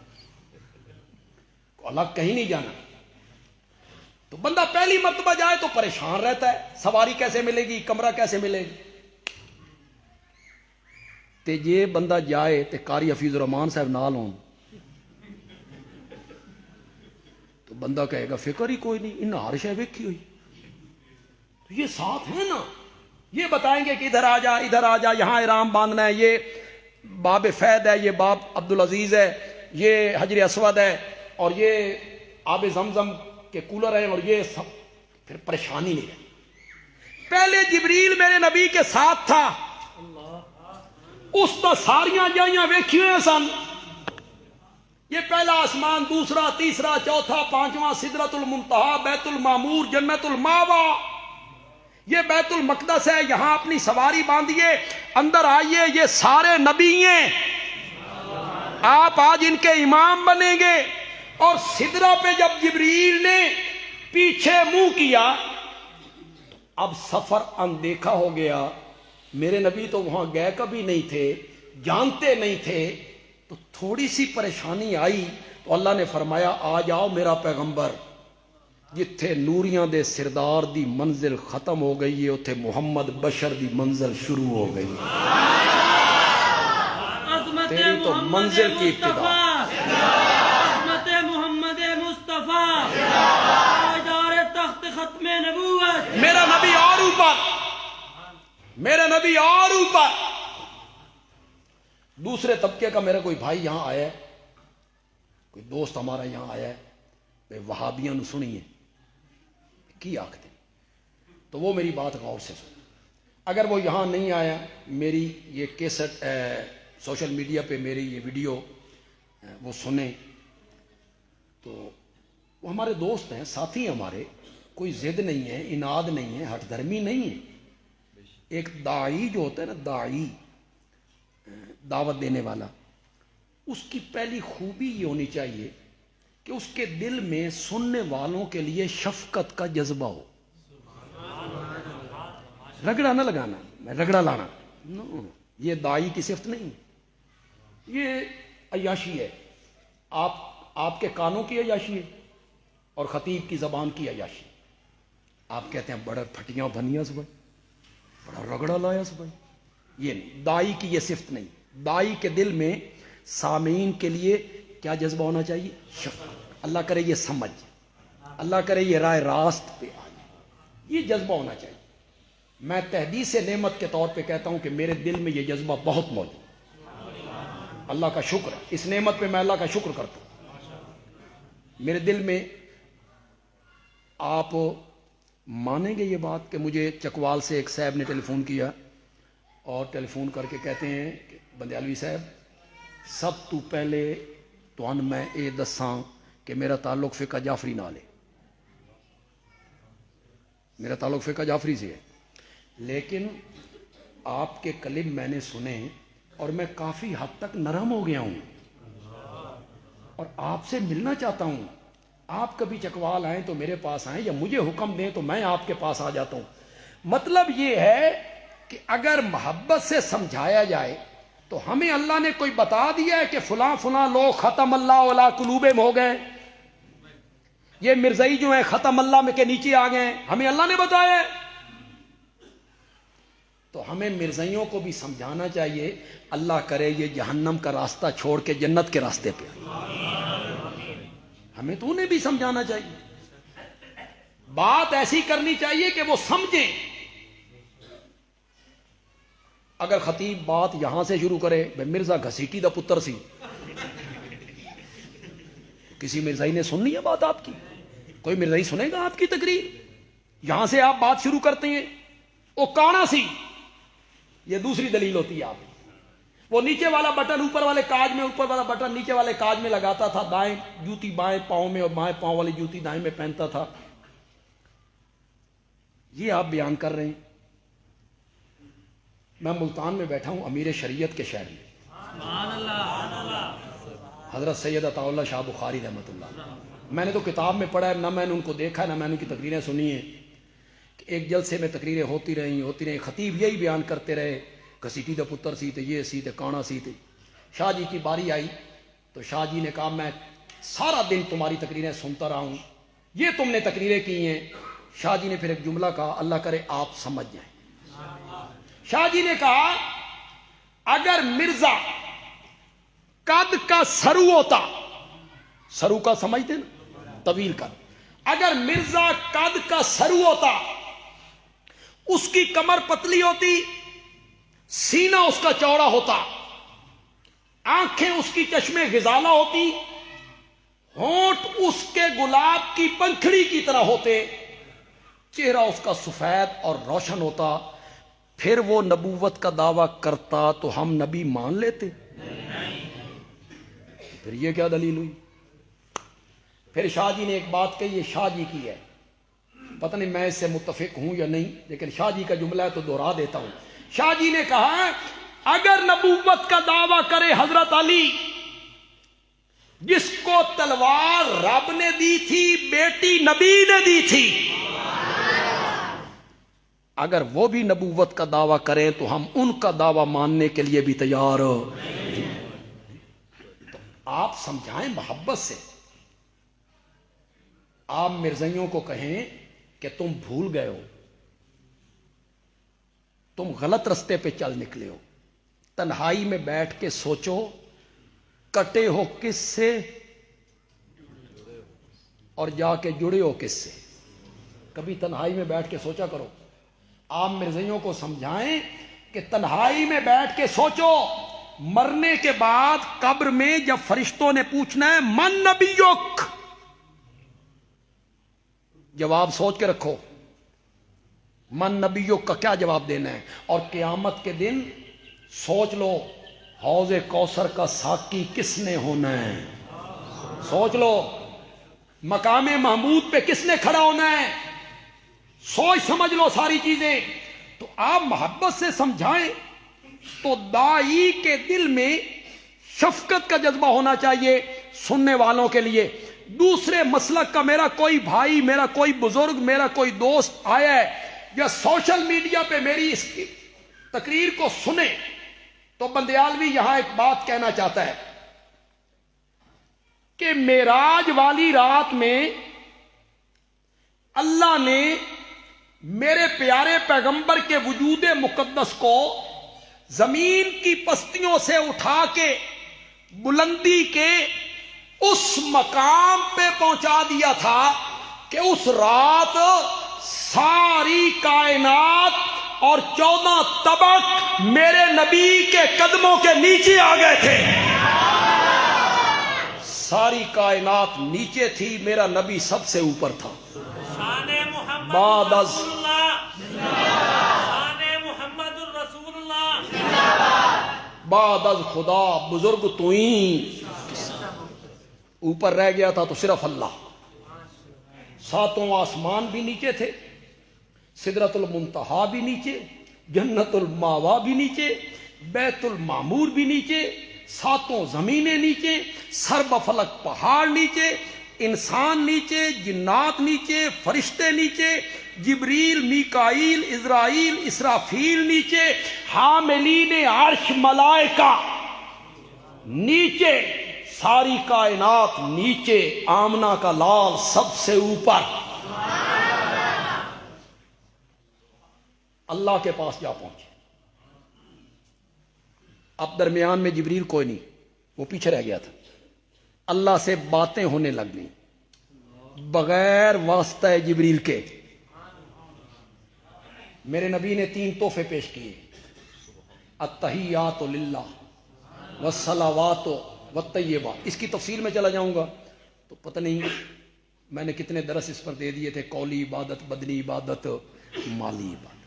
S1: الگ کہیں نہیں جانا۔ تو بندہ پہلی مرتبہ جائے تو پریشان رہتا ہے، سواری کیسے ملے گی، کمرہ کیسے ملے گی، تے جے بندہ جائے تے قاری حفیظ الرحمان صاحب نال ہوں تو بندہ کہے گا فکر ہی کوئی نہیں، ان ہر شے ویکھی ہوئی، تو یہ ساتھ ہیں نا، یہ بتائیں گے کہ ادھر آ جا، ادھر آ جا، یہاں احرام باندھنا ہے، یہ باب فید ہے، یہ باب عبدالعزیز ہے، یہ حجر اسود ہے، اور یہ آب زمزم کے کولر ہیں، اور یہ سب، پھر پریشانی نہیں ہے۔ پہلے جبریل میرے نبی کے ساتھ تھا، اس تو ساریاں جائیاں ویکھی ہوئے سن، یہ پہلا آسمان، دوسرا، تیسرا، چوتھا، 5واں، سدرۃ المنتہا، بیت المعمور، جنت الماوا، یہ بیت المقدس ہے، یہاں اپنی سواری باندھیے، اندر آئیے، یہ سارے نبی ہیں، آپ آج ان کے امام بنیں گے۔ اور سدرہ پہ جب جبریل نے پیچھے منہ کیا، اب سفر اندیکھا ہو گیا، میرے نبی تو وہاں گئے کبھی نہیں تھے، جانتے نہیں تھے، تو تھوڑی سی پریشانی آئی تو اللہ نے فرمایا آ جاؤ میرا پیغمبر، جتھے نوریاں دے سردار دی منزل ختم ہو گئی ہے اتھے محمد بشر دی منزل شروع ہو گئی. تیری تو منزل کی ابتدا.
S2: عظمت محمد مصطفیٰ تاجدار تخت ختم نبوت.
S1: میرا نبی اور اوپر، میرا نبی اور اوپر. دوسرے طبقے کا میرا کوئی بھائی یہاں آیا ہے، کوئی دوست ہمارا یہاں آیا ہے، بے وہابیاں نو سنیے کی آختے، تو وہ میری بات غور سے سن. اگر وہ یہاں نہیں آیا، میری یہ کیسٹ سوشل میڈیا پہ میری یہ ویڈیو وہ سنیں، تو وہ ہمارے دوست ہیں، ساتھی ہیں ہمارے، کوئی ضد نہیں ہے، اناد نہیں ہے، ہٹ دھرمی نہیں ہے. ایک داعی جو ہوتا ہے نا، داعی دعوت دینے والا، اس کی پہلی خوبی یہ ہونی چاہیے کہ اس کے دل میں سننے والوں کے لیے شفقت کا جذبہ ہو. رگڑا نہ لگانا، رگڑا لانا، یہ داعی کی صفت نہیں، یہ عیاشی ہے. آپ کے کانوں کی عیاشی ہے اور خطیب کی زبان کی عیاشی. آپ کہتے ہیں بڑا پھٹیاں بنیاں سے بھائی، بڑا رگڑا لایا سے بھائی. یہ نہیں، داعی کی یہ صفت نہیں. داعی کے دل میں سامعین کے لیے کیا جذبہ ہونا چاہیے؟ شفقت. اللہ کرے یہ سمجھ، اللہ کرے یہ راہ راست پہ آ جائے، یہ جذبہ ہونا چاہیے. میں تحدیث نعمت کے طور پہ کہتا ہوں کہ میرے دل میں یہ جذبہ بہت موجود. اللہ کا شکر ہے، اس نعمت پہ میں اللہ کا شکر کرتا ہوں. میرے دل میں، آپ مانیں گے یہ بات کہ مجھے چکوال سے ایک صاحب نے ٹیلی فون کیا اور ٹیلی فون کر کے کہتے ہیں کہ بندیالوی صاحب، سب تو پہلے تو میں یہ دساں کہ میرا تعلق فقہ جعفری نال ہے، میرا تعلق فقہ جعفری سے ہے، لیکن آپ کے کلم میں نے سنے اور میں کافی حد تک نرم ہو گیا ہوں اور آپ سے ملنا چاہتا ہوں. آپ کبھی چکوال آئیں تو میرے پاس آئیں، یا مجھے حکم دیں تو میں آپ کے پاس آ جاتا ہوں. مطلب یہ ہے کہ اگر محبت سے سمجھایا جائے تو ہمیں اللہ نے کوئی بتا دیا ہے کہ فلاں فلاں لوگ ختم اللہ علی قلوبہم ہو گئے، یہ مرزائی جو ہیں ختم اللہ میں کے نیچے آ گئے، ہمیں اللہ نے بتایا ہے. تو ہمیں مرزائیوں کو بھی سمجھانا چاہیے، اللہ کرے یہ جہنم کا راستہ چھوڑ کے جنت کے راستے پہ. ہمیں تو انہیں بھی سمجھانا چاہیے، بات ایسی کرنی چاہیے کہ وہ سمجھیں. اگر خطیب بات یہاں سے شروع کرے، بھائی مرزا گھسیٹی دا پتر سی، کسی مرزائی نے سن لی ہے بات آپ کی؟ کوئی مرزائی سنے گا آپ کی تقریر؟ یہاں سے آپ بات شروع کرتے ہیں، وہ کانا سی، یہ دوسری دلیل ہوتی ہے. آپ وہ نیچے والا بٹن اوپر والے کاج میں، اوپر والا بٹن نیچے والے کاج میں لگاتا تھا، دائیں جوتی بائیں پاؤں میں اور بائیں پاؤں والی جوتی دائیں میں پہنتا تھا، یہ آپ بیان کر رہے ہیں. میں ملتان میں بیٹھا ہوں، امیر شریعت کے شہر میں، حضرت سید عطا اللہ شاہ بخاری رحمۃ اللہ. میں نے تو کتاب میں پڑھا ہے، نہ میں نے ان کو دیکھا ہے، نہ میں نے ان کی تقریریں سنی ہیں. ایک جلسے میں تقریریں ہوتی رہیں، خطیب یہی بیان کرتے رہے، گھسیٹی دا پتر سی تے، یہ سی تے، کانا سی تے. شاہ جی کی باری آئی تو شاہ جی نے کہا میں سارا دن تمہاری تقریریں سنتا رہا ہوں، یہ تم نے تقریریں کی ہیں. شاہ جی نے پھر ایک جملہ کہا، اللہ کرے آپ سمجھ جائیں. شاہ جی نے کہا اگر مرزا قد کا سرو ہوتا، سرو کا سمجھتے نا، طویل قد، اگر مرزا قد کا سرو ہوتا، اس کی کمر پتلی ہوتی، سینہ اس کا چوڑا ہوتا، آنکھیں اس کی چشمے غزالہ ہوتی، ہونٹ اس کے گلاب کی پنکھڑی کی طرح ہوتے، چہرہ اس کا سفید اور روشن ہوتا، پھر وہ نبوت کا دعویٰ کرتا تو ہم نبی مان لیتے؟ پھر یہ کیا دلیل ہوئی؟ پھر شاہ جی نے ایک بات کہی، یہ شاہ جی کی ہے، پتہ نہیں میں اس سے متفق ہوں یا نہیں، لیکن شاہ جی کا جملہ ہے تو دوہرا دیتا ہوں. شاہ جی نے کہا اگر نبوت کا دعویٰ کرے حضرت علی، جس کو تلوار رب نے دی تھی، بیٹی نبی نے دی تھی، اگر وہ بھی نبوت کا دعویٰ کریں تو ہم ان کا دعویٰ ماننے کے لیے بھی تیار ہو. تو آپ سمجھائیں محبت سے. آپ مرزائیوں کو کہیں کہ تم بھول گئے ہو، تم غلط رستے پہ چل نکلے ہو، تنہائی میں بیٹھ کے سوچو کٹے ہو کس سے اور جا کے جڑے ہو کس سے. کبھی تنہائی میں بیٹھ کے سوچا کرو. آپ مرزائیوں کو سمجھائیں کہ تنہائی میں بیٹھ کے سوچو، مرنے کے بعد قبر میں جب فرشتوں نے پوچھنا ہے من نبیک، جواب سوچ کے رکھو، من نبیک کا کیا جواب دینا ہے. اور قیامت کے دن سوچ لو حوض کوثر کا ساقی کس نے ہونا ہے. سوچ لو مقام محمود پہ کس نے کھڑا ہونا ہے. سوچ سمجھ لو ساری چیزیں. تو آپ محبت سے سمجھائیں تو داعی کے دل میں شفقت کا جذبہ ہونا چاہیے سننے والوں کے لیے. دوسرے مسلک کا میرا کوئی بھائی، میرا کوئی بزرگ، میرا کوئی دوست آیا ہے یا سوشل میڈیا پہ میری اس کی تقریر کو سنے تو بندیالوی یہاں ایک بات کہنا چاہتا ہے کہ معراج والی رات میں اللہ نے میرے پیارے پیغمبر کے وجود مقدس کو زمین کی پستیوں سے اٹھا کے بلندی کے اس مقام پہ پہنچا دیا تھا کہ اس رات ساری کائنات اور 14 طبق میرے نبی کے قدموں کے نیچے آ گئے تھے. ساری کائنات نیچے تھی، میرا نبی سب سے اوپر تھا. بعد از بعد از خدا بزرگ تو ہی اوپر رہ گیا تھا تو صرف اللہ. 7 آسمان بھی نیچے تھے، سدرۃ المنتہا بھی نیچے، جنت الماوا بھی نیچے، بیت المعمور بھی نیچے، 7 زمینیں نیچے، سرب فلک پہاڑ نیچے، انسان نیچے، جنات نیچے، فرشتے نیچے، جبریل، میکائیل، عزرائیل، اسرافیل نیچے، حاملین عرش ملائکہ نیچے، ساری کائنات نیچے، آمنہ کا لال سب سے اوپر. اللہ کے پاس جا پہنچے. اب درمیان میں جبریل کوئی نہیں، وہ پیچھے رہ گیا تھا. اللہ سے باتیں ہونے لگ گئی بغیر واسطہ جبریل کے. میرے نبی نے 3 تحفے پیش کیے، التحیات للہ والصلوات والطیبات. اس کی تفصیل میں چلا جاؤں گا تو پتہ نہیں میں نے کتنے درس اس پر دے دیے تھے. قولی عبادت، بدنی عبادت، مالی عبادت.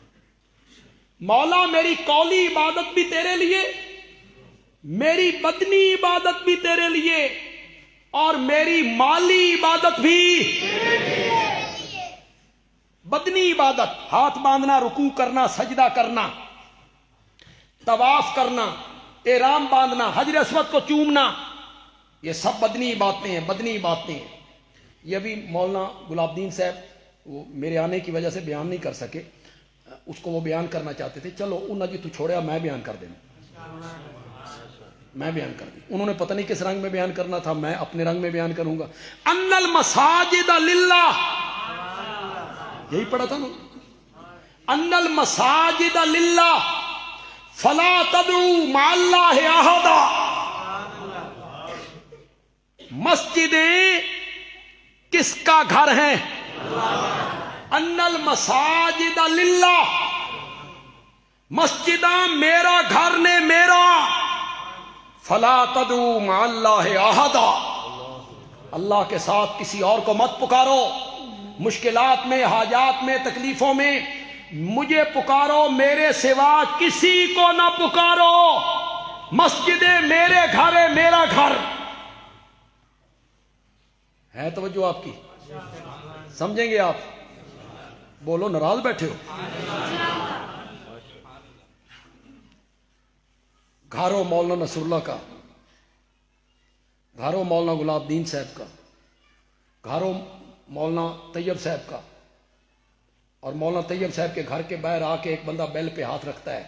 S1: مولا میری قولی عبادت بھی تیرے لیے، میری بدنی عبادت بھی تیرے لیے، اور میری مالی عبادت بھی. بدنی عبادت ہاتھ باندھنا، رکوع کرنا، سجدہ کرنا، طواف کرنا، احرام باندھنا، حجر اسود کو چومنا، یہ سب بدنی باتیں ہیں. بدنی باتیں ہیں. یہ بھی مولانا گلاب الدین صاحب وہ میرے آنے کی وجہ سے بیان نہیں کر سکے، اس کو وہ بیان کرنا چاہتے تھے. چلو انہوں نے تو چھوڑیا، میں بیان کر دینا، میں بیان کر دوں. انہوں نے پتہ نہیں کس رنگ میں بیان کرنا تھا، میں اپنے رنگ میں بیان کروں گا. ان المساجد للہ، یہی پڑھا تھا نا، ان المساجد للہ فلا تدعوا مع اللہ احدا. مسجدیں کس کا گھر ہیں؟ ان المساجد للہ، مسجداں میرا گھر نے میرا. فلا تدعوا مع اللہ احدا، اللہ کے ساتھ کسی اور کو مت پکارو. مشکلات میں، حاجات میں، تکلیفوں میں مجھے پکارو، میرے سوا کسی کو نہ پکارو. مسجدیں میرے گھر ہے، میرا گھر ہے. توجہ آپ کی سمجھیں گے آپ؟ بولو، ناراض بیٹھے ہو؟ گھروں مولانا نصر اللہ کا، گھروں مولانا گلاب الدین صاحب کا، گھروں مولانا طیب صاحب کا. اور مولانا طیب صاحب کے گھر کے باہر آ کے ایک بندہ بیل پہ ہاتھ رکھتا ہے،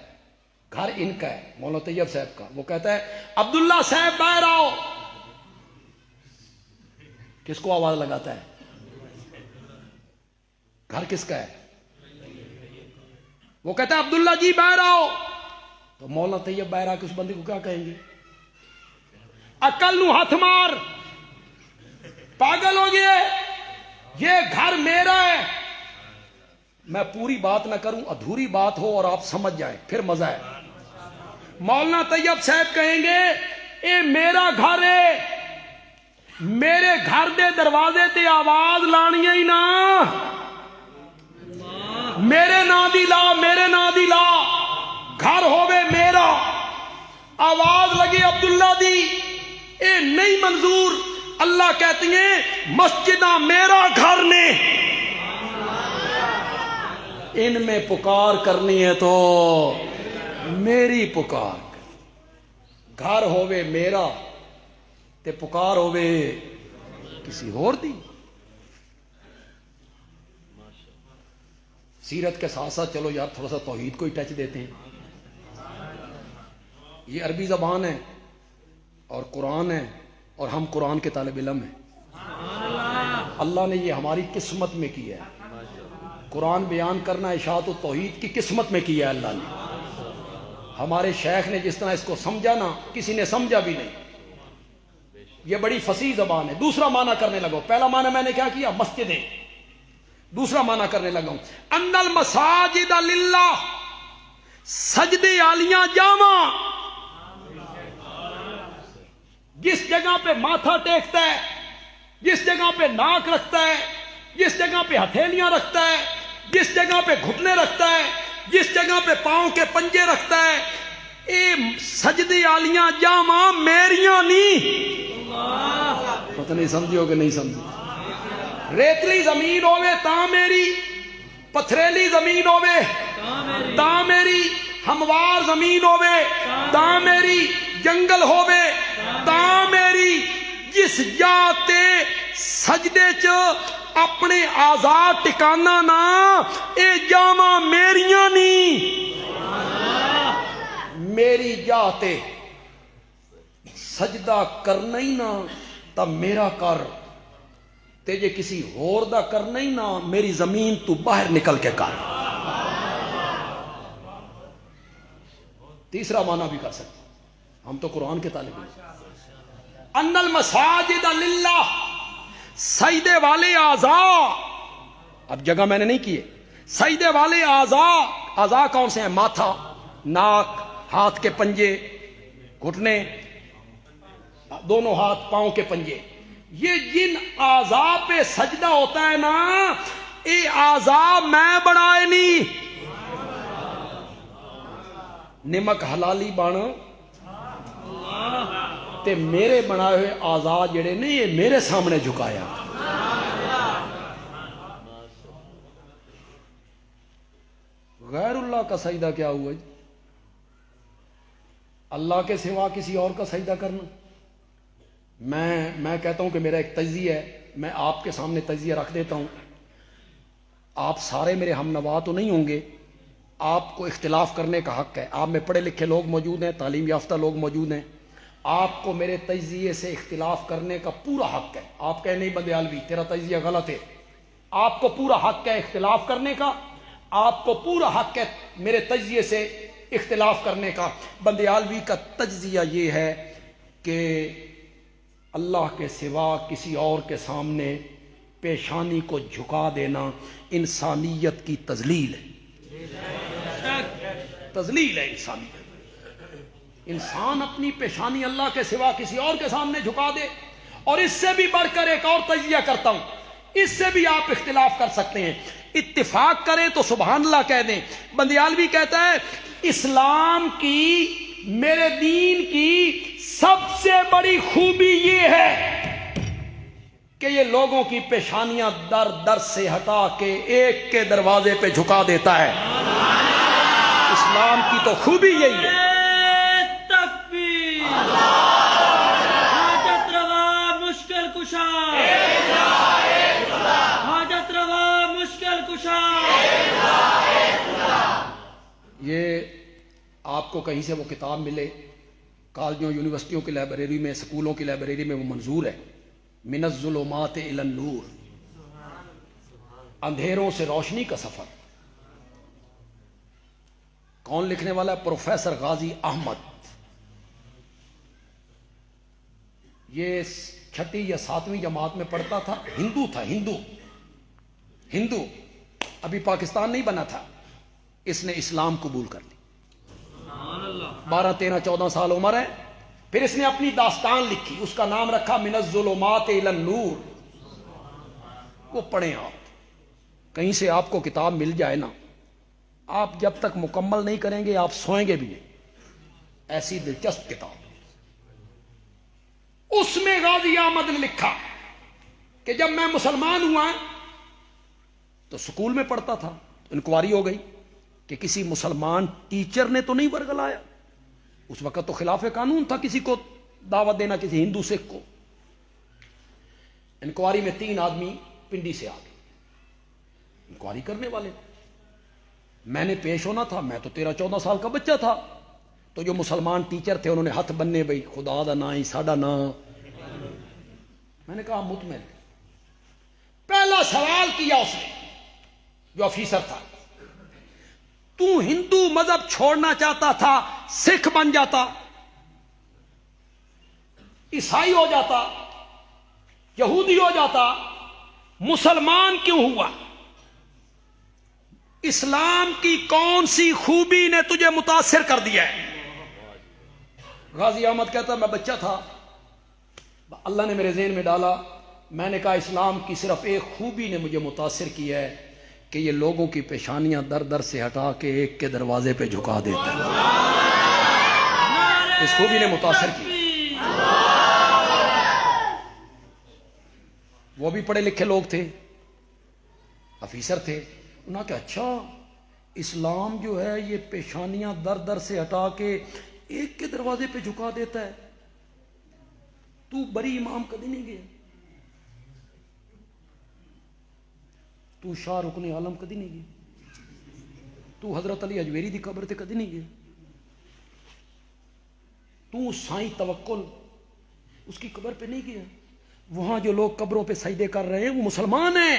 S1: گھر ان کا ہے، مولانا طیب صاحب کا. وہ کہتا ہے عبداللہ صاحب باہر آؤ. کس کو آواز لگاتا ہے؟ گھر کس کا ہے؟ وہ کہتا ہے عبداللہ جی باہر آؤ، تو مولانا طیب باہر آ کے اس بندے کو کیا کہیں گے؟ عقل نو ہاتھ مار، پاگل ہو گئے، یہ گھر میرا ہے۔ میں پوری بات نہ کروں، ادھوری بات ہو اور آپ سمجھ جائیں، پھر مزہ ہے۔ مولانا طیب صاحب کہیں گے اے میرا گھر ہے، میرے گھر دے دروازے تے آواز لانی ہی نہ، میرے نا دی لا، میرے نا دی لا، گھر ہوے میرا، آواز لگے عبداللہ دی، اے نہیں منظور۔ اللہ کہتی ہیں مسجدہ میرا گھر نے، ان میں پکار کرنی ہے تو میری پکار، گھر ہوے میرا تے پکار ہوے کسی اور دی۔ سیرت کے ساتھ ساتھ چلو یار تھوڑا سا توحید کو ہی ٹچ دیتے ہیں۔ یہ عربی زبان ہے اور قرآن ہے اور ہم قرآن کے طالب علم ہیں۔ اللہ نے یہ ہماری قسمت میں کیا ہے، قرآن بیان کرنا اشاعت و توحید کی قسمت میں کیا ہے اللہ نے۔ ہمارے شیخ نے جس طرح اس کو سمجھا نا، کسی نے سمجھا بھی نہیں۔ یہ بڑی فصیح زبان ہے۔ دوسرا معنی کرنے لگو، پہلا معنی میں نے کیا کیا؟ مسجدیں۔ دوسرا معنی کرنے لگا ہوں، ان المساجد للہ، سجدے عالیاں جامع، جس جگہ پہ ماتھا ٹیکتا ہے، جس جگہ پہ ناک رکھتا ہے، جس جگہ پہ ہتھیلیاں رکھتا ہے، جس جگہ پہ گھٹنے رکھتا ہے، جس جگہ پہ پاؤں کے پنجے رکھتا ہے، اے سجدے عالیاں جامع میریاں نہیں۔ پتہ نہیں سمجھو کہ نہیں سمجھو؟ ریتلی زمین ہوے تاں میری، پتھریلی زمین ہوے تاں میری، ہموار زمین ہوے تاں میری، جنگل ہوے تاں میری، جس جاتے سجدے چ اپنے آزاد ٹکانا نا، اے جامع میریاں نہیں۔ میری جاتے سجدہ کرنا ہی نا تا میرا کر، تے جے کسی ہور دا کرنا ہی نہ، میری زمین تو باہر نکل کے کر۔ تیسرا معنی بھی کر سکتے، ہم تو قرآن کے طالب ہیں۔ ان المساجد للہ، سجدے والے اعضاء، اب جگہ میں نے نہیں کیے، سجدے والے اعضاء، اعضاء کون سے ہیں؟ ماتھا، ناک، ہاتھ کے پنجے، گھٹنے، دونوں ہاتھ، پاؤں کے پنجے، یہ جن اعضاء پہ سجدہ ہوتا ہے نا، یہ اعضاء میں بنائے نہیں۔ نمک حلالی بن تے میرے بنائے ہوئے اعضاء جڑے نہیں، یہ میرے سامنے جھکایا۔ غیر اللہ کا سجدہ کیا ہوا جی؟ اللہ کے سوا کسی اور کا سجدہ کرنا۔ میں کہتا ہوں کہ میرا ایک تجزیہ ہے، میں آپ کے سامنے تجزیہ رکھ دیتا ہوں۔ آپ سارے میرے ہم نوا تو نہیں ہوں گے، آپ کو اختلاف کرنے کا حق ہے، آپ میں پڑھے لکھے لوگ موجود ہیں، تعلیم یافتہ لوگ موجود ہیں، آپ کو میرے تجزیے سے اختلاف کرنے کا پورا حق ہے۔ آپ کہیں نہیں بندیالوی تیرا تجزیہ غلط ہے، آپ کو پورا حق ہے اختلاف کرنے کا، آپ کو پورا حق ہے میرے تجزیے سے اختلاف کرنے کا۔ بندیالوی کا تجزیہ یہ ہے کہ اللہ کے سوا کسی اور کے سامنے پیشانی کو جھکا دینا انسانیت کی تذلیل ہے، تذلیل ہے انسانیت۔ انسان اپنی پیشانی اللہ کے سوا کسی اور کے سامنے جھکا دے، اور اس سے بھی بڑھ کر ایک اور تجزیہ کرتا ہوں، اس سے بھی آپ اختلاف کر سکتے ہیں، اتفاق کریں تو سبحان اللہ کہہ دیں۔ بندیالوی کہتا ہے اسلام کی، میرے دین کی سب سے بڑی خوبی یہ ہے کہ یہ لوگوں کی پیشانیاں در در سے ہٹا کے ایک کے دروازے پہ جھکا دیتا ہے۔ اسلام کی تو خوبی یہی ہے۔
S2: تکبیر، حاجت روا مشکل کشا، حاجت روا مشکل کشا۔
S1: یہ آپ کو کہیں سے وہ کتاب ملے، کالجوں یونیورسٹیوں کی لائبریری میں، سکولوں کی لائبریری میں وہ منظور ہے، من الظلمات الی النور۔ اندھیروں سے روشنی کا سفر. کون لکھنے والا ہے؟ پروفیسر غازی احمد. یہ 6 یا 7ویں جماعت میں پڑھتا تھا. ہندو تھا، ہندو ابھی پاکستان نہیں بنا تھا. اس نے اسلام قبول کر لی. 12 13 14 سال عمر ہے. پھر اس نے اپنی داستان لکھی، اس کا نام رکھا من الظلمات الی النور. وہ پڑھیں آپ، کہیں سے آپ کو کتاب مل جائے نا، آپ جب تک مکمل نہیں کریں گے آپ سوئیں گے بھی نہیں. ایسی دلچسپ کتاب. اس میں غازی احمد نے لکھا کہ جب میں مسلمان ہوا تو سکول میں پڑھتا تھا. انکوائری ہو گئی کہ کسی مسلمان ٹیچر نے تو نہیں ورگلایا. اس وقت تو خلاف قانون تھا کسی کو دعوت دینا، کسی ہندو سکھ کو. انکوائری میں 3 آدمی پنڈی سے آ گئے انکوائری کرنے والے. میں نے پیش ہونا تھا، میں تو 13 14 سال کا بچہ تھا. تو جو مسلمان ٹیچر تھے انہوں نے ہاتھ بننے، بھائی خدا دا نا ہی ساڈا نا. میں نے کہا مطمئن. پہلا سوال کیا اس نے، جو آفیسر تھا، تو ہندو مذہب چھوڑنا چاہتا تھا، سکھ بن جاتا، عیسائی ہو جاتا، یہودی ہو جاتا، مسلمان کیوں ہوا؟ اسلام کی کون سی خوبی نے تجھے متاثر کر دیا ہے؟ غازی احمد کہتا میں بچہ تھا، اللہ نے میرے ذہن میں ڈالا. میں نے کہا اسلام کی صرف ایک خوبی نے مجھے متاثر کیا ہے کہ یہ لوگوں کی پیشانیاں در در سے ہٹا کے ایک کے دروازے پہ جھکا دیتا ہے. اس خوبی نے متاثر کیا. وہ بھی پڑھے لکھے لوگ تھے، آفیسر تھے. انہوں نے کہا اچھا اسلام جو ہے یہ پیشانیاں در در سے ہٹا کے ایک کے دروازے پہ جھکا دیتا ہے. تو بری امام کدی نہیں گیا، تو شاہ رکن عالم کدی نہیں گیا، تو حضرت علی اجمیری دی قبر تے کدی نہیں گیا، تو سائیں توکل اس کی قبر پہ نہیں گیا. وہاں جو لوگ قبروں پہ سجدے کر رہے ہیں وہ مسلمان ہیں.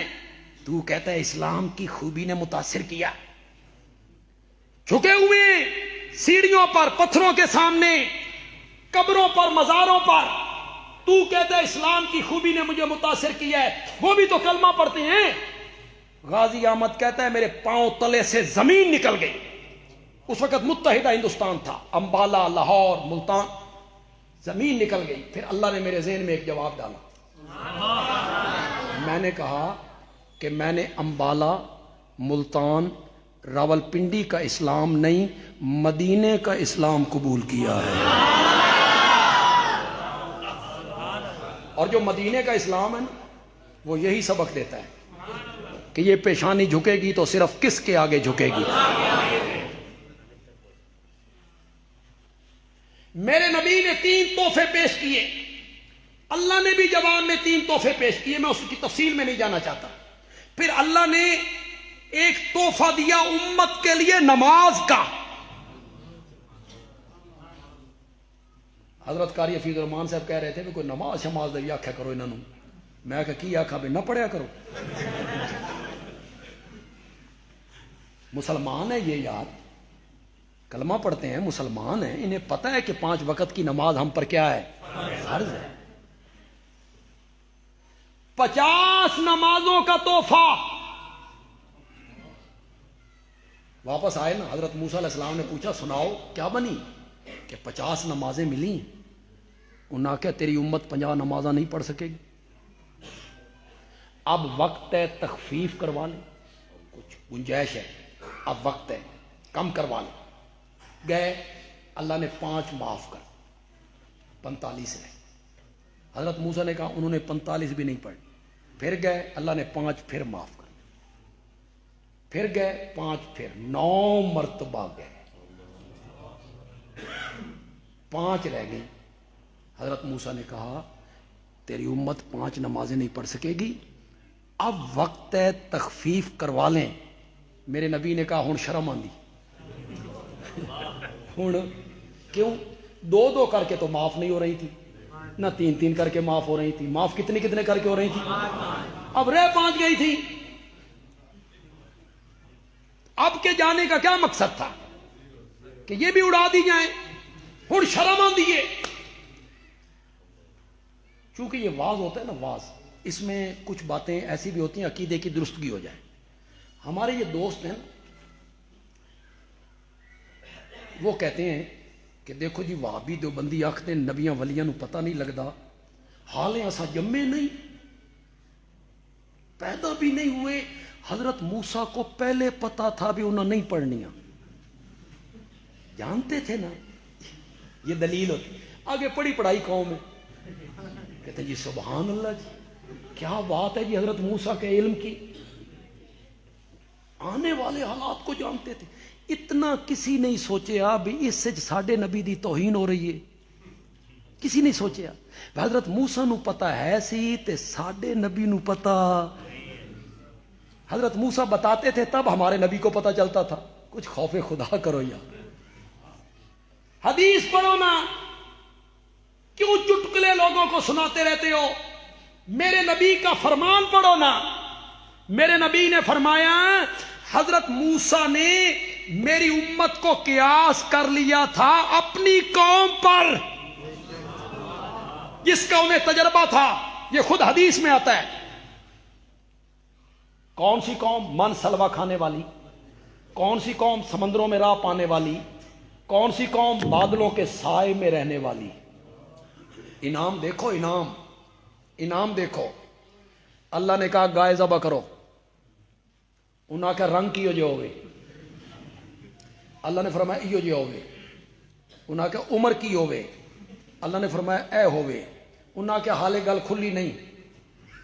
S1: تو کہتا ہے اسلام کی خوبی نے متاثر کیا. جھکے ہوئے سیڑھیوں پر، پتھروں کے سامنے، قبروں پر، مزاروں پر، تو کہتا ہے اسلام کی خوبی نے مجھے متاثر کیا ہے. وہ بھی تو کلمہ پڑھتے ہیں. غازی احمد کہتا ہے میرے پاؤں تلے سے زمین نکل گئی. اس وقت متحدہ ہندوستان تھا، امبالہ، لاہور، ملتان، زمین نکل گئی. پھر اللہ نے میرے ذہن میں ایک جواب ڈالا. میں نے کہا کہ میں نے امبالہ، ملتان، راولپنڈی کا اسلام نہیں، مدینے کا اسلام قبول کیا ہے. اور جو مدینے کا اسلام ہے نا وہ یہی سبق دیتا ہے کہ یہ پیشانی جھکے گی تو صرف کس کے آگے جھکے گی؟ میرے نبی نے 3 تحفے پیش کیے، اللہ نے بھی جواب میں 3 تحفے پیش کیے. میں اس کی تفصیل میں نہیں جانا چاہتا. پھر اللہ نے ایک تحفہ دیا امت کے لیے، نماز کا. حضرت قاری حفیظ الرحمان صاحب کہہ رہے تھے کہ کوئی نماز شماز دے آکھیا کرو انہوں نے. میں کہا کی آکھا بھی نہ پڑھیا کرو. مسلمان ہے یہ یار، کلمہ پڑھتے ہیں، مسلمان ہیں، انہیں پتہ ہے کہ 5 وقت کی نماز ہم پر کیا ہے؟ فرض ہے. 50 نمازوں کا تحفہ. واپس آئے نا، حضرت موسیٰ علیہ السلام نے پوچھا سناؤ کیا بنی؟ کہ 50 نمازیں ملی. انہوں نے کہا تیری امت 50 نمازیں نہیں پڑھ سکے گی. اب وقت ہے تخفیف کروا لیں، کچھ گنجائش ہے، اب وقت ہے کم کروا لیں. گئے، اللہ نے 5 معاف کر، 45 رہے. حضرت موسیٰ نے کہا انہوں نے 45 بھی نہیں پڑھی. پھر گئے، اللہ نے 5 پھر معاف کر. پھر گئے 5 پھر 9 مرتبہ گئے، 5 رہ گئی. حضرت موسیٰ نے کہا تیری امت 5 نمازیں نہیں پڑھ سکے گی، اب وقت ہے تخفیف کروا لیں. میرے نبی نے کہا ہن شرم آندی. ہن کیوں؟ 2 کر کے تو معاف نہیں ہو رہی تھی، نہ 3 کر کے معاف ہو رہی تھی. معاف کتنے کر کے ہو رہی تھی؟ اب رہ 5 گئی تھی. اب کے جانے کا کیا مقصد تھا کہ یہ بھی اڑا دی جائیں؟ ہن شرم آندی ہے. چونکہ یہ واز ہوتا ہے نا، واز، اس میں کچھ باتیں ایسی بھی ہوتی ہیں عقیدے کی درستگی ہو جائے. ہمارے یہ دوست ہیں نا، وہ کہتے ہیں کہ دیکھو جی وہابی دیوبندی آکھتے ہیں نبیاں ولیاں نو پتہ نہیں لگتا، حالیں اسا جمے نہیں، پیدا بھی نہیں ہوئے. حضرت موسیٰ کو پہلے پتا تھا بھی انہوں نہیں پڑھنیاں، جانتے تھے نا. یہ دلیل ہوتی. آگے پڑھی پڑھائی قوم ہے، کہتے ہیں جی سبحان اللہ جی کیا بات ہے جی، حضرت موسیٰ کے علم کی، آنے والے حالات کو جانتے تھے. اتنا کسی نہیں سوچیا بھی اس سے ساڈے نبی دی توہین ہو رہی ہے، کسی نہیں سوچیا. حضرت موسیٰ نو پتا ہے سی تے ساڈے نبی نو پتا. حضرت موسیٰ بتاتے تھے تب ہمارے نبی کو پتا چلتا تھا. کچھ خوف خدا کرو یار. حدیث پڑھو نا، کیوں چٹکلے لوگوں کو سناتے رہتے ہو؟ میرے نبی کا فرمان پڑھو نا. میرے نبی نے فرمایا حضرت موسیٰ نے میری امت کو قیاس کر لیا تھا اپنی قوم پر، جس کا انہیں تجربہ تھا. یہ خود حدیث میں آتا ہے. کون سی قوم؟ من سلوا کھانے والی. کون سی قوم؟ سمندروں میں راہ پانے والی. کون سی قوم؟ بادلوں کے سائے میں رہنے والی. انعام دیکھو، انعام دیکھو. اللہ نے کہا گائے ذبح کرو، انہاں کا رنگ کیو جو ہوئے. اللہ نے فرمایا ایو جو ہوئے. انہاں کا عمر کی ہوئے. اللہ نے فرمایا اے ہوئے. انہاں کے حال گل کھلی نہیں.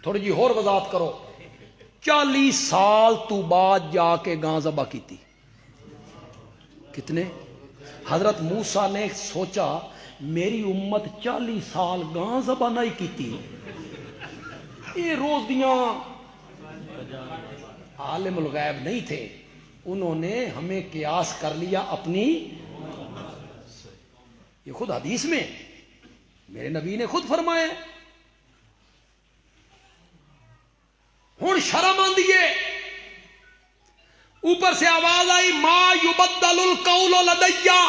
S1: تھوڑی جی اور وضاحت کرو. 40 سال تو بعد جا کے گاں ذبح کیتی. کتنے؟ حضرت موسیٰ نے سوچا میری امت 40 سال گاں ذبح نہیں کیتی، یہ روز دیاں. عالم الغیب نہیں تھے، انہوں نے ہمیں قیاس کر لیا اپنی. یہ خود حدیث میں میرے نبی نے خود فرمایا. ہن شرم آندی ہے. اوپر سے آواز آئی ما یبدل القول لدیا.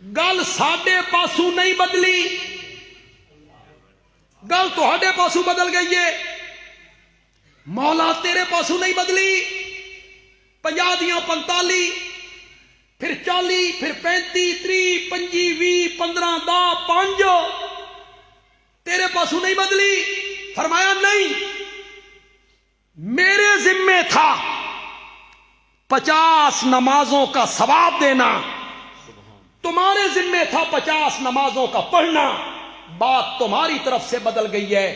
S1: گل ساڈے پاسوں نہیں بدلی، گل تہاڈے پاسوں بدل گئی ہے. مولا تیرے پاسوں نہیں بدلی. 50 دیاں 45، پھر 40، پھر 35، 30، 25، 20، 15، 10، 5 تیرے پاسوں نہیں بدلی. فرمایا نہیں، میرے ذمے تھا 50 نمازوں کا ثواب دینا، تمہارے ذمے تھا 50 نمازوں کا پڑھنا. بات تمہاری طرف سے بدل گئی ہے.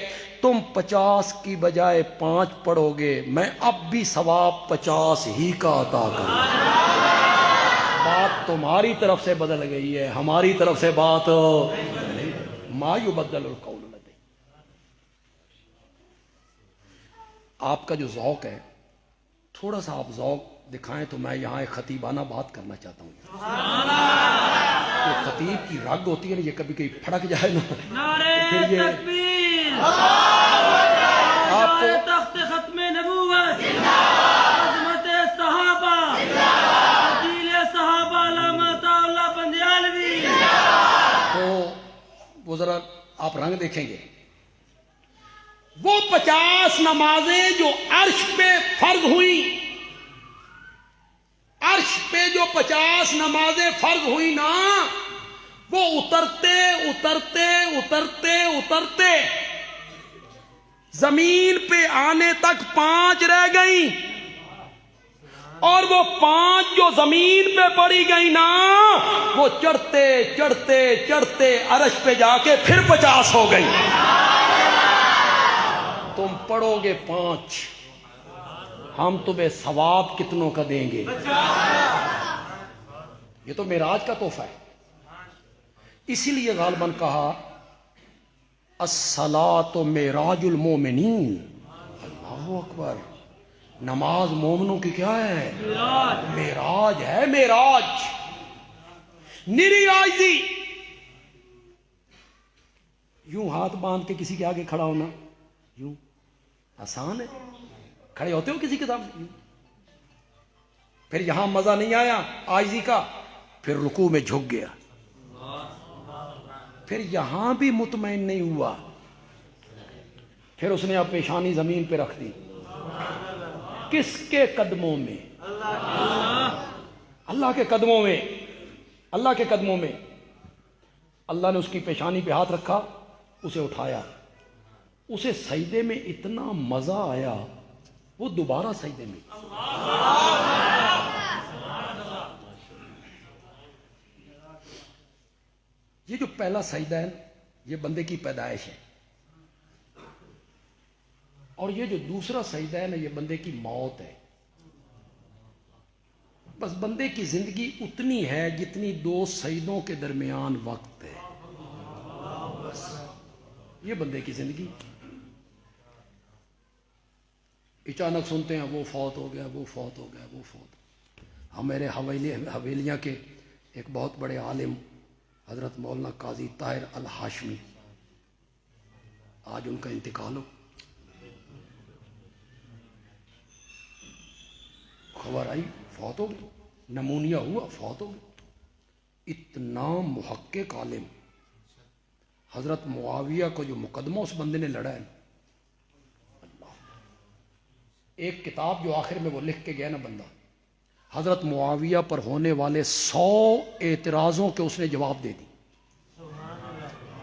S1: تم 50 کی بجائے 5 پڑھو گے، میں اب بھی ثواب 50 ہی کا عطا کروں. بات تمہاری طرف سے بدل گئی ہے، ہماری طرف سے بات ما یبدل القول لدی. آپ کا جو ذوق ہے تھوڑا سا آپ ذوق دکھائیں تو میں یہاں ایک خطیبانہ بات کرنا چاہتا ہوں. جو خطیب کی رگ ہوتی ہے نا، یہ کبھی کبھی پھڑک جائے نا،
S2: نعرہ
S1: پھر یہ
S2: تکبیر،
S1: آپ کو
S2: تخت ختم نبوت، عظمت صحابہ، عدیل صحابہ، علامہ اللہ بندیالوی.
S1: تو وہ ذرا آپ رنگ دیکھیں گے. وہ 50 نمازیں جو عرش پہ فرض ہوئی، عرش پہ جو 50 نمازیں فرض ہوئی نا، وہ اترتے اترتے اترتے اترتے زمین پہ آنے تک 5 رہ گئیں، اور وہ 5 جو زمین پہ پڑی گئی نا، وہ چڑھتے چڑھتے چڑھتے عرش پہ جا کے پھر 50 ہو گئی. تم پڑھو گے 5، ہم تمہیں ثواب کتنوں کا دیں گے؟ یہ تو معراج کا تحفہ ہے. اسی لیے غالباً کہا الصلاۃ معراج المومنین. اللہ اکبر. نماز مومنوں کی کیا ہے؟ معراج ہے. معراج نری عاجزی. یوں ہاتھ باندھ کے کسی کے آگے کھڑا ہونا یوں آسان ہے؟ کھڑے ہوتے ہو کسی کے سامنے؟ پھر یہاں مزہ نہیں آیا عاجزی کا، پھر رکوع میں جھک گیا، پھر یہاں بھی مطمئن نہیں ہوا، پھر اس نے اب پیشانی زمین پہ رکھ دی۔ کس کے قدموں میں؟ اللہ کے قدموں میں، اللہ کے قدموں میں۔ اللہ نے اس کی پیشانی پہ ہاتھ رکھا، اسے اٹھایا، اسے سجدے میں اتنا مزہ آیا وہ دوبارہ سجدے میں۔ یہ جو پہلا سجدہ ہے یہ بندے کی پیدائش ہے، اور یہ جو دوسرا سجدہ ہے نا یہ بندے کی موت ہے۔ بس بندے کی زندگی اتنی ہے جتنی دو سجدوں کے درمیان وقت ہے، بس یہ بندے کی زندگی۔ اچانک سنتے ہیں وہ فوت ہو گیا، وہ فوت ہو گیا، وہ فوت۔ ہمارے حویلیاں کے ایک بہت بڑے عالم حضرت مولانا قاضی طاہر الہاشمی، آج ان کا انتقال ہو، خبر آئی فوت ہو گئی، نمونیا ہوا فوت ہو گئی۔ اتنا محقق عالم، حضرت معاویہ کو جو مقدمہ اس بندے نے لڑا ہے، اللہ، ایک کتاب جو آخر میں وہ لکھ کے گیا نا بندہ، حضرت معاویہ پر ہونے والے 100 اعتراضوں کے اس نے جواب دے دی،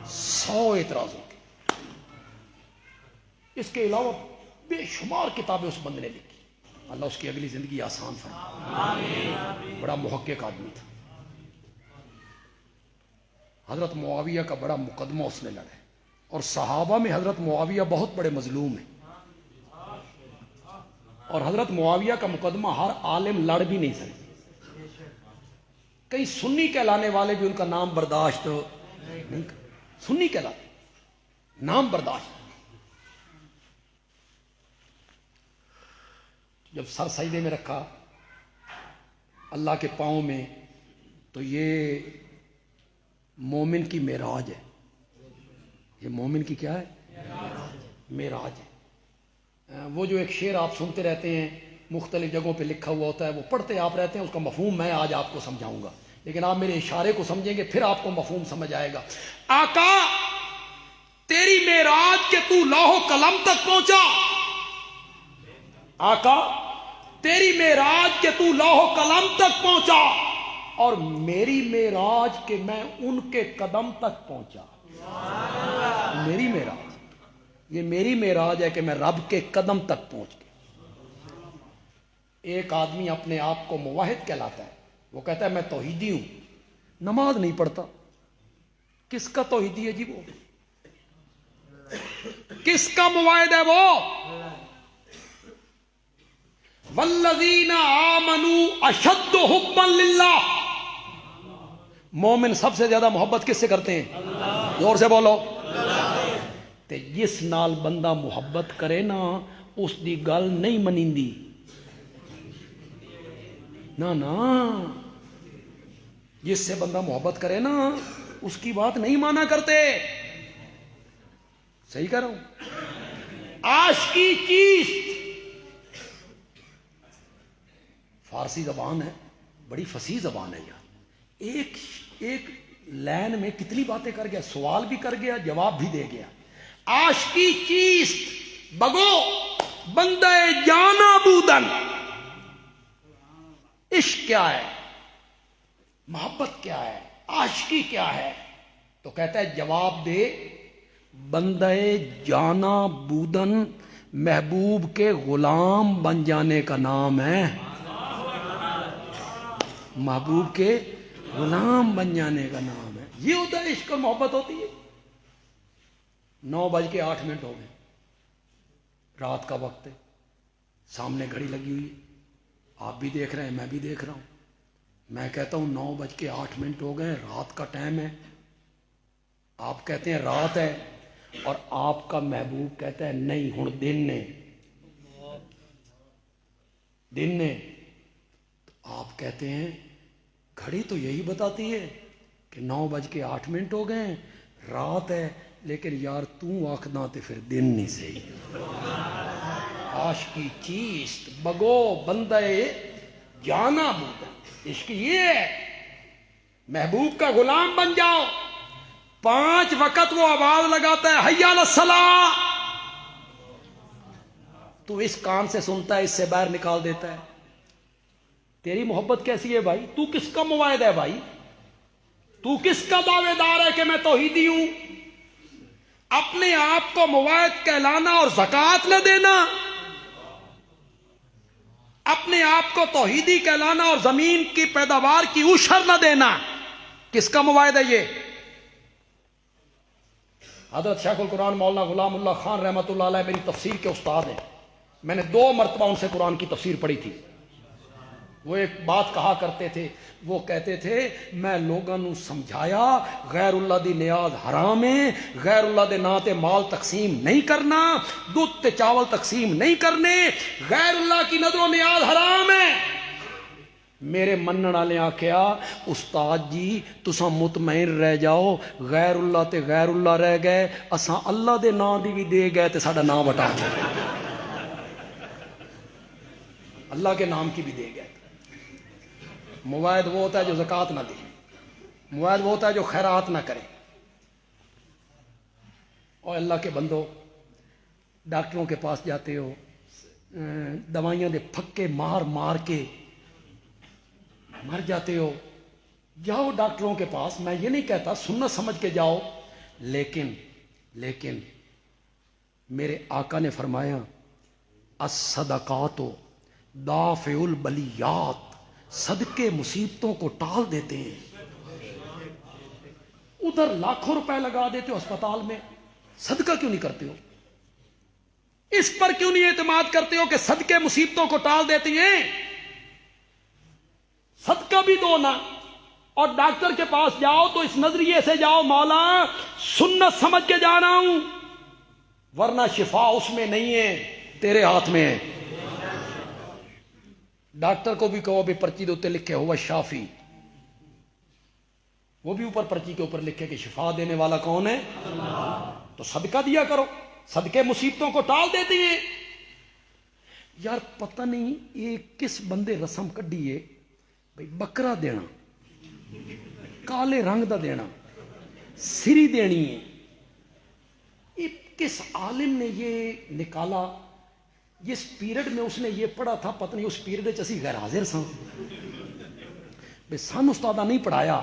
S1: 100 اعتراضوں کے۔ اس کے علاوہ بے شمار کتابیں اس بندے نے لکھی، اللہ اس کی اگلی زندگی آسان فرمائے، بڑا محقق آدمی تھا۔ حضرت معاویہ کا بڑا مقدمہ اس نے لڑا ہے، اور صحابہ میں حضرت معاویہ بہت بڑے مظلوم ہیں، اور حضرت معاویہ کا مقدمہ ہر عالم لڑ بھی نہیں سکتے، کئی سنی کہلانے والے بھی ان کا نام برداشت نہیں کرتے، سنی کہلاتے نام برداشت۔ جب سر سجدے میں رکھا اللہ کے پاؤں میں، تو یہ مومن کی معراج ہے، یہ مومن کی کیا ہے؟ معراج ہے۔ وہ جو ایک شعر آپ سنتے رہتے ہیں، مختلف جگہوں پہ لکھا ہوا ہوتا ہے، وہ پڑھتے آپ رہتے ہیں، اس کا مفہوم میں آج آپ کو سمجھاؤں گا، لیکن آپ میرے اشارے کو سمجھیں گے پھر آپ کو مفہوم سمجھ آئے گا۔ آقا تیری معراج کے تو لوح و قلم تک پہنچا، آقا تیری معراج کے تو لوح و قلم تک پہنچا، اور میری معراج کے میں ان کے قدم تک پہنچا۔ میری معراج، یہ میری معراج ہے کہ میں رب کے قدم تک پہنچ گیا۔ ایک آدمی اپنے آپ کو موحد کہلاتا ہے، وہ کہتا ہے میں توحیدی ہوں، نماز نہیں پڑھتا، کس کا توحیدی ہے جی وہ؟ کس کا موحد ہے وہ؟ والذین آمنوا اشد حبا للہ، مومن سب سے زیادہ محبت کس سے کرتے ہیں؟ زور سے بولو۔ تے جس نال بندہ محبت کرے نا اس دی گل نہیں منیندی، نا نا، جس سے بندہ محبت کرے نا اس کی بات نہیں مانا کرتے۔ صحیح کہہ رہا ہوں؟ عاشقی چیست، فارسی زبان ہے، بڑی فصیح زبان ہے یار، ایک لائن میں کتنی باتیں کر گیا، سوال بھی کر گیا، جواب بھی دے گیا۔ عاشقی چیست بگو بندہ جانا بودن، عشق کیا ہے، محبت کیا ہے، عاشقی کیا ہے؟ تو کہتا ہے جواب دے، بندہ جانا بودن محبوب کے غلام بن جانے کا نام ہے، محبوب کے غلام بن جانے کا نام ہے، یہ ہوتا ہے عشق اور محبت ہوتی ہے۔ 9:08 ہو گئے، رات کا وقت ہے، سامنے گھڑی لگی ہوئی ہے، آپ بھی دیکھ رہے ہیں، میں بھی دیکھ رہا ہوں۔ میں کہتا ہوں 9:08 ہو گئے، رات کا ٹائم ہے، آپ کہتے ہیں رات ہے، اور آپ کا محبوب کہتا ہے نہیں ہن دن نے، دن نے۔ تو آپ کہتے ہیں گھڑی تو یہی بتاتی ہے کہ 9:08 ہو گئے، رات ہے، لیکن یار تو آکھنا تے پھر دن نہیں صحیح۔ عاشقی چیست بگو بندے جانا بود، عشق یہ ہے محبوب کا غلام بن جاؤ، 5 وقت وہ آواز لگاتا ہے حی علی الصلاۃ، تو اس کان سے سنتا ہے اس سے باہر نکال دیتا ہے۔ تیری محبت کیسی ہے بھائی؟ تو کس کا مواعد ہے بھائی؟ تو کس کا دعوے دار ہے کہ میں توحیدی ہوں؟ اپنے آپ کو مواعد کہلانا اور زکوٰۃ نہ دینا، اپنے آپ کو توحیدی کہلانا اور زمین کی پیداوار کی عشر نہ دینا، کس کا مواعد ہے یہ؟ حضرت شیخ القرآن مولانا غلام اللہ خان رحمۃ اللہ علیہ میری تفسیر کے استاد ہیں، میں نے 2 مرتبہ ان سے قرآن کی تفسیر پڑھی تھی۔ وہ ایک بات کہا کرتے تھے، وہ کہتے تھے میں لوگوں نو سمجھایا غیر اللہ دی نیاز حرام ہے، غیر اللہ دے نا تے مال تقسیم نہیں کرنا، دودھ تے چاول تقسیم نہیں کرنے، غیر اللہ کی نظر و نیاز حرام ہے۔ میرے منن والے آکھیا استاد جی تساں مطمئن رہ جاؤ، غیر اللہ تے غیر اللہ رہ گئے، اساں اللہ دے نا دی بھی دے گئے تے ساڈا نام وٹا اللہ کے نام کی بھی دے گئے۔ مواعد وہ ہوتا ہے جو زکوٰۃ نہ دے، مواعد وہ ہوتا ہے جو خیرات نہ کرے۔ اور اللہ کے بندو، ڈاکٹروں کے پاس جاتے ہو، دوائیاں دے پھکے مار مار کے مر جاتے ہو، جاؤ ڈاکٹروں کے پاس، میں یہ نہیں کہتا سنت سمجھ کے جاؤ، لیکن میرے آقا نے فرمایا الصدقات دافع البلیات، صدقے مصیبتوں کو ٹال دیتے ہیں۔ ادھر لاکھوں روپے لگا دیتے ہو اسپتال میں، صدقہ کیوں نہیں کرتے ہو؟ اس پر کیوں نہیں اعتماد کرتے ہو کہ صدقے مصیبتوں کو ٹال دیتی ہیں؟ صدقہ بھی دو نا، اور ڈاکٹر کے پاس جاؤ تو اس نظریے سے جاؤ مولا سنت سمجھ کے جا رہا ہوں، ورنہ شفا اس میں نہیں ہے، تیرے ہاتھ میں ہے۔ ڈاکٹر کو بھی کہو بھی پرچی دے اوپر لکھے ہوا شافی، وہ بھی اوپر پرچی کے اوپر لکھے کہ شفا دینے والا کون ہے؟ تو صدقہ دیا کرو، صدقے مصیبتوں کو ٹال دیتی ہیں۔ یار پتہ نہیں یہ کس بندے رسم کڈی ہے بھئی بکرا دینا، کالے رنگ دا دینا، سری دینی ہے، یہ کس عالم نے یہ نکالا؟ جس پیریڈ میں اس نے یہ پڑھا تھا پتہ نہیں اس پیریڈ اسی غیر حاضر سن، بے سن استادہ نہیں پڑھایا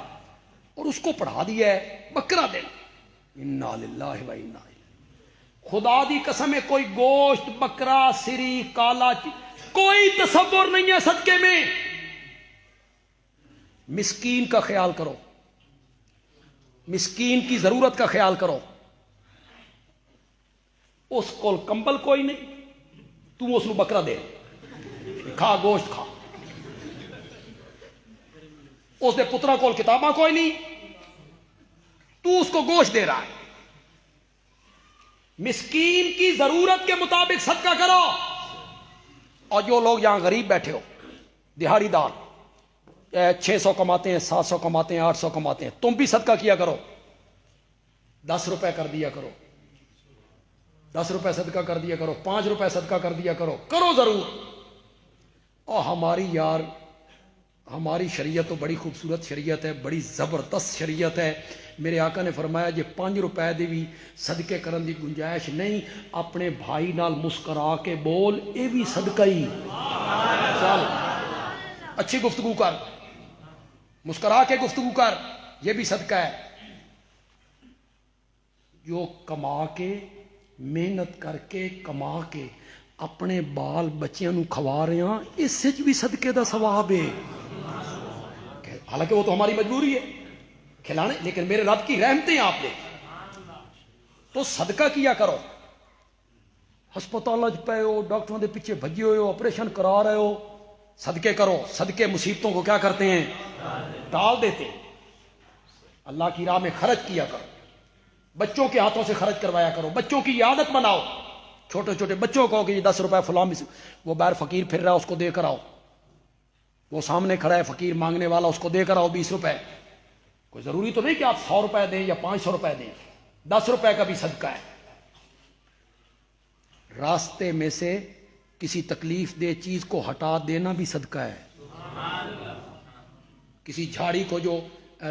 S1: اور اس کو پڑھا دیا ہے بکرا دینا۔ انا للہ و انا الیہ، خدا دی قسم ہے کوئی گوشت بکرا سری کالا کوئی تصور نہیں ہے صدقے میں۔ مسکین کا خیال کرو، مسکین کی ضرورت کا خیال کرو، اس کو کمبل کوئی نہیں، تو اس کو بکرا دے، کھا گوشت کھا۔ اس دے پترا کول کتاباں کوئی نہیں، تو اس کو گوشت دے رہا ہے۔ مسکین کی ضرورت کے مطابق صدقہ کرو۔ اور جو لوگ یہاں غریب بیٹھے ہو، دیہاڑی دار 600 کماتے ہیں، 700 کماتے ہیں، 800 کماتے ہیں، تم بھی صدقہ کیا کرو، 10 روپے کر دیا کرو، 10 روپے صدقہ کر دیا کرو، 5 روپے صدقہ کر دیا کرو، کرو ضرور۔ اور ہماری شریعت تو بڑی خوبصورت شریعت ہے، بڑی زبردست شریعت ہے۔ میرے آقا نے فرمایا جی 5 روپے دی بھی صدقے کرن دی گنجائش نہیں، اپنے بھائی نال مسکرا کے بول اے بھی صدقہ ہی، چل اچھی گفتگو کر، مسکرا کے گفتگو کر، یہ بھی صدقہ ہے۔ جو کما کے محنت کر کے کما کے اپنے بال بچیاں نو کھوا رہے ہیں، اس سے بھی صدقے دا ثواب ہے، حالانکہ وہ تو ہماری مجبوری ہے کھلانے، لیکن میرے رب کی رحمتیں آپ نے، تو صدقہ کیا کرو۔ ہسپتال پے ہو، ڈاکٹروں دے پیچھے بھجے ہوئے ہو، آپریشن کرا رہے ہو، صدقے کرو، صدقے مصیبتوں کو کیا کرتے ہیں؟ ٹال دیتے ہیں۔ اللہ کی راہ میں خرچ کیا کرو، بچوں کے ہاتھوں سے خرچ کروایا کرو، بچوں کی عادت بناؤ، چھوٹے چھوٹے بچوں کو کہ 10 روپے فلاں وہ باہر فقیر پھر رہا ہے اس کو دے کر آؤ، وہ سامنے کھڑا ہے فقیر مانگنے والا اس کو دے کر آؤ 20 روپے۔ کوئی ضروری تو نہیں کہ آپ 100 روپے دیں یا 500 روپے دیں، 10 روپے کا بھی صدقہ ہے۔ راستے میں سے کسی تکلیف دہ چیز کو ہٹا دینا بھی صدقہ ہے. کسی جھاڑی کو جو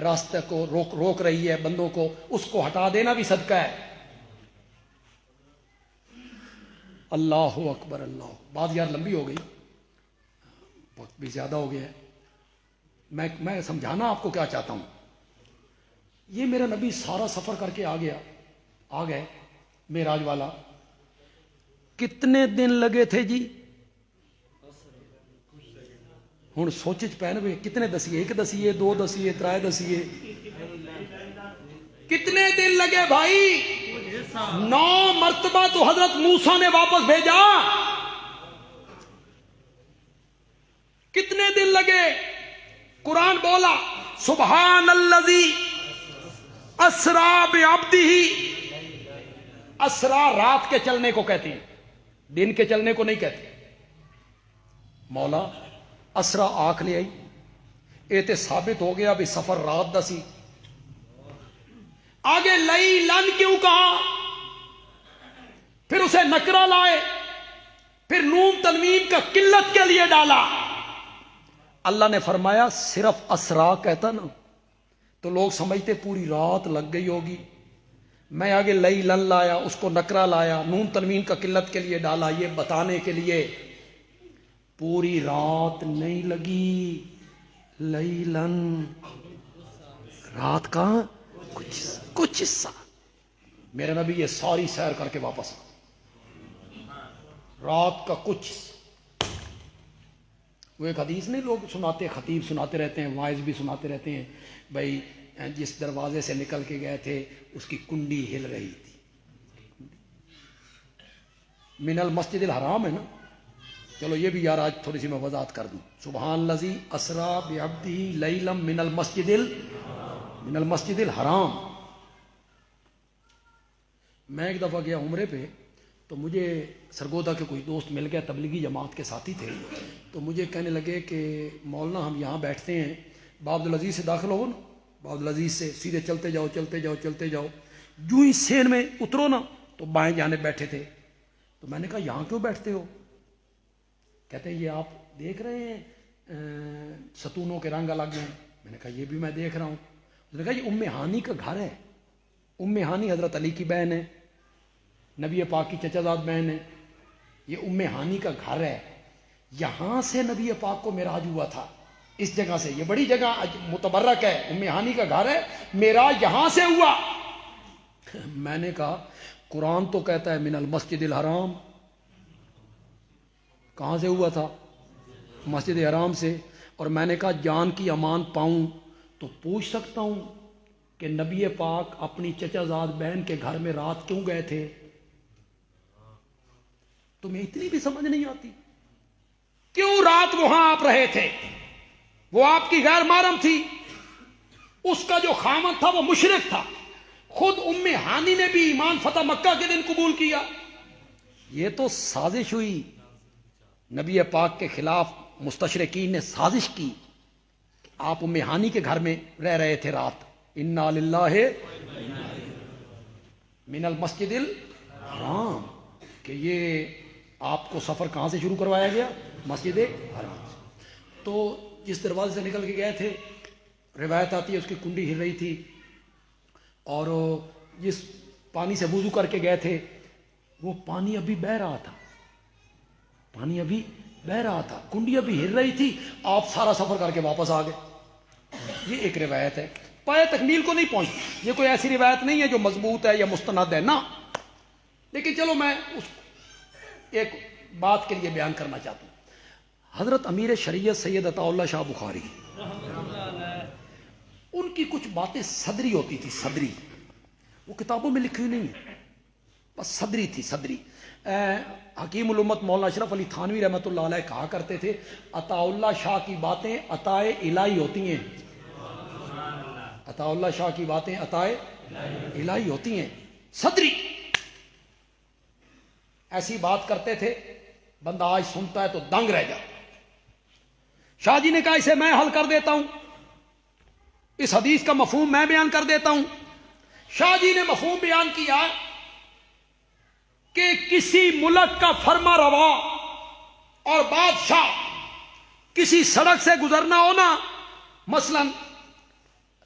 S1: راستے کو روک رہی ہے بندوں کو، اس کو ہٹا دینا بھی صدقہ ہے. اللہ اکبر اللہ. بات یار لمبی ہو گئی، وقت بھی زیادہ ہو گیا ہے. میں سمجھانا آپ کو کیا چاہتا ہوں. یہ میرا نبی سارا سفر کر کے آ گئے معراج والا. کتنے دن لگے تھے جی؟ ہوں سوچ پے نا کتنے دسیے، 1 دسیے 2 دسیے 3 دسیے، کتنے دن لگے بھائی؟ 9 مرتبہ تو حضرت موسیٰ نے واپس بھیجا. کتنے دن لگے؟ قرآن بولا سبحان الذی اسرا بعبدہ. اسرا رات کے چلنے کو کہتے ہیں، دن کے چلنے کو نہیں کہتے. مولا اسرا آنکھ لے آئی، یہ تے ثابت ہو گیا بھی سفر رات دا سی. آگے لئی لن کیوں کہا؟ پھر اسے نکرہ لائے، پھر نون تنوین کا قلت کے لیے ڈالا. اللہ نے فرمایا صرف اسرا کہتا نا تو لوگ سمجھتے پوری رات لگ گئی ہوگی. میں آگے لئی لن لایا، اس کو نکرہ لایا، نون تنوین کا قلت کے لیے ڈالا، یہ بتانے کے لیے پوری رات نہیں لگی. لئی لن رات کا کچھ حصہ. میرے نبی یہ ساری سیر کر کے واپس رات کا کچھ حصہ. وہ ایک حدیث نہیں لوگ سناتے، خطیب سناتے رہتے ہیں، واعظ بھی سناتے رہتے ہیں، بھائی جس دروازے سے نکل کے گئے تھے اس کی کنڈی ہل رہی تھی. من المسجد الحرام ہے نا. چلو یہ بھی یار آج تھوڑی سی میں وضاحت کر دوں. سبحان الذی اسرا بعبدہ لیلا من المسجد الحرام. میں ایک دفعہ گیا عمرے پہ، تو مجھے سرگودا کے کوئی دوست مل گئے، تبلیغی جماعت کے ساتھی تھے. تو مجھے کہنے لگے کہ مولانا ہم یہاں بیٹھتے ہیں، باب عبدالعزیز سے داخل ہو نا، باب عبدالعزیز سے سیدھے چلتے جاؤ چلتے جاؤ چلتے جاؤ، جو ہی سین میں اترو نا تو بائیں جانب بیٹھے تھے. تو میں نے کہا یہاں کیوں بیٹھتے ہو؟ کہتے ہیں یہ آپ دیکھ رہے ہیں ستونوں کے رنگ الگ ہیں. میں نے کہا یہ بھی میں دیکھ رہا ہوں. اس نے کہا یہ ام ہانی کا گھر ہے. ام ہانی حضرت علی کی بہن ہے، نبی پاک کی چچا زاد بہن ہے. یہ ام ہانی کا گھر ہے، یہاں سے نبی پاک کو معراج ہوا تھا، اس جگہ سے. یہ بڑی جگہ متبرک ہے، ام ہانی کا گھر ہے، معراج یہاں سے ہوا. میں نے کہا قرآن تو کہتا ہے من المسجد الحرام. کہاں سے ہوا تھا؟ مسجد حرام سے. اور میں نے کہا جان کی امان پاؤں تو پوچھ سکتا ہوں کہ نبی پاک اپنی چچا زاد بہن کے گھر میں رات کیوں گئے تھے؟ تمہیں اتنی بھی سمجھ نہیں آتی؟ کیوں رات وہاں آپ رہے تھے؟ وہ آپ کی غیر محرم تھی، اس کا جو خامن تھا وہ مشرک تھا. خود ام ہانی نے بھی ایمان فتح مکہ کے دن قبول کیا. یہ تو سازش ہوئی، نبی پاک کے خلاف مستشرقین نے سازش کی. آپ ام ہانی کے گھر میں رہ رہے تھے رات. انا للہ من المسجد الحرام، کہ یہ آپ کو سفر کہاں سے شروع کروایا گیا؟ مسجد حرام سے. تو جس دروازے سے نکل کے گئے تھے، روایت آتی ہے اس کی کنڈی ہل رہی تھی، اور جس پانی سے وضو کر کے گئے تھے وہ پانی ابھی بہہ رہا تھا، پانی ابھی بہہ رہا تھا، کنڈی ابھی ہل رہی تھی. آپ سارا سفر کر کے واپس آ گئے. یہ ایک روایت ہے، پائے تکمیل کو نہیں پہنچ. یہ کوئی ایسی روایت نہیں ہے جو مضبوط ہے یا مستند ہے نا. لیکن چلو میں اس ایک بات کے لیے بیان کرنا چاہتا ہوں. حضرت امیر شریعت سید عطا اللہ شاہ بخاری، ان کی کچھ باتیں صدری ہوتی تھی. صدری وہ کتابوں میں لکھی ہوئی نہیں ہے، بس صدری تھی. صدری حکیم الامت مولانا اشرف علی تھانوی رحمۃ اللہ علیہ کہا کرتے تھے عطا اللہ شاہ کی باتیں عطائے الہی ہوتی ہیں. عطا اللہ شاہ کی باتیں عطائے الہی ہوتی ہیں. صدری ایسی بات کرتے تھے، بندہ آج سنتا ہے تو دنگ رہ جاتا. شاہ جی نے کہا اسے میں حل کر دیتا ہوں، اس حدیث کا مفہوم میں بیان کر دیتا ہوں. شاہ جی نے مفہوم بیان کیا کہ کسی ملک کا فرما روا اور بادشاہ کسی سڑک سے گزرنا ہو نا، مثلا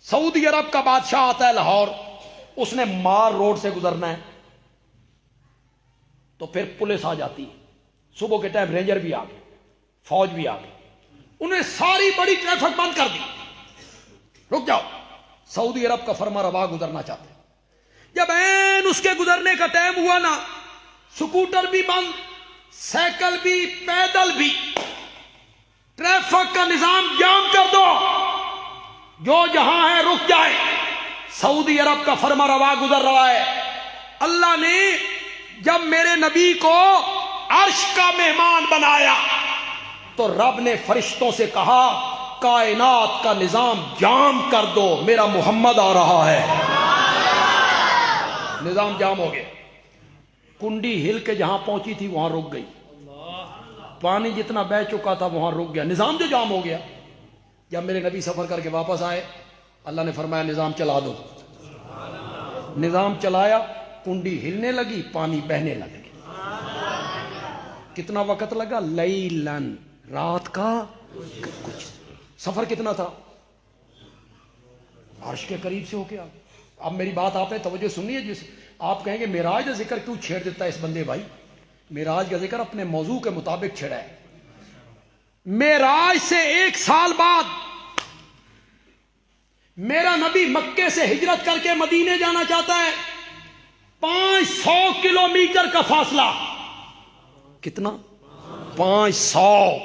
S1: سعودی عرب کا بادشاہ آتا ہے لاہور، اس نے مار روڈ سے گزرنا ہے تو پھر پولیس آ جاتی ہے، صبح کے ٹائم رینجر بھی آ گئے، فوج بھی آ گئی، انہیں ساری بڑی ٹریفک بند کر دی، رک جاؤ، سعودی عرب کا فرما روا گزرنا چاہتے ہیں۔ جب این اس کے گزرنے کا ٹائم ہوا نا، سکوٹر بھی بند، سائیکل بھی، پیدل بھی، ٹریفک کا نظام جام کر دو، جو جہاں ہے رک جائے۔ سعودی عرب کا فرما روا گزر رہا ہے۔ اللہ نے جب میرے نبی کو عرش کا مہمان بنایا تو رب نے فرشتوں سے کہا کائنات کا نظام جام کر دو، میرا محمد آ رہا ہے۔ نظام جام ہو گیا، کنڈی ہل کے جہاں پہنچی تھی وہاں رک گئی، پانی جتنا بہ چکا تھا وہاں رک گیا، نظام جو جام ہو گیا۔ جب میرے نبی سفر کر کے واپس آئے، اللہ نے فرمایا نظام چلا دو۔ نظام چلایا، کنڈی ہلنے لگی، پانی بہنے لگ گیا۔ کتنا وقت لگا؟ لیلن، رات کا کچھ۔ سفر کتنا تھا؟ عرش کے قریب سے ہو کے آ گیا۔ اب میری بات آپ نے توجہ سننی ہے، جس آپ کہیں گے معراج کا ذکر کیوں چھیڑ دیتا ہے اس بندے بھائی؟ معراج کا ذکر اپنے موضوع کے مطابق چھیڑا ہے۔ معراج سے 1 سال بعد میرا نبی مکے سے ہجرت کر کے مدینے جانا چاہتا ہے، 500 کلومیٹر کا فاصلہ۔ کتنا؟ 500۔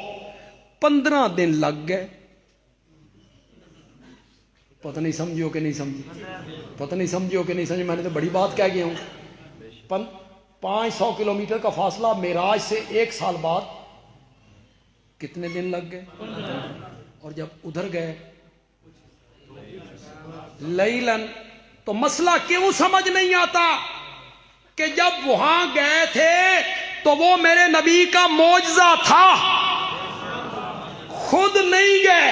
S1: 15 دن لگ گئے۔ پتہ نہیں سمجھو کہ نہیں سمجھی، پتہ نہیں سمجھو کہ نہیں سمجھی، میں نے تو بڑی بات کہہ گیا ہوں۔ 500 کلومیٹر کا فاصلہ، معراج سے 1 سال بعد کتنے دن لگ گئے؟ اور جب ادھر گئے لیلن، تو مسئلہ کیوں سمجھ نہیں آتا کہ جب وہاں گئے تھے تو وہ میرے نبی کا معجزہ تھا، خود نہیں گئے،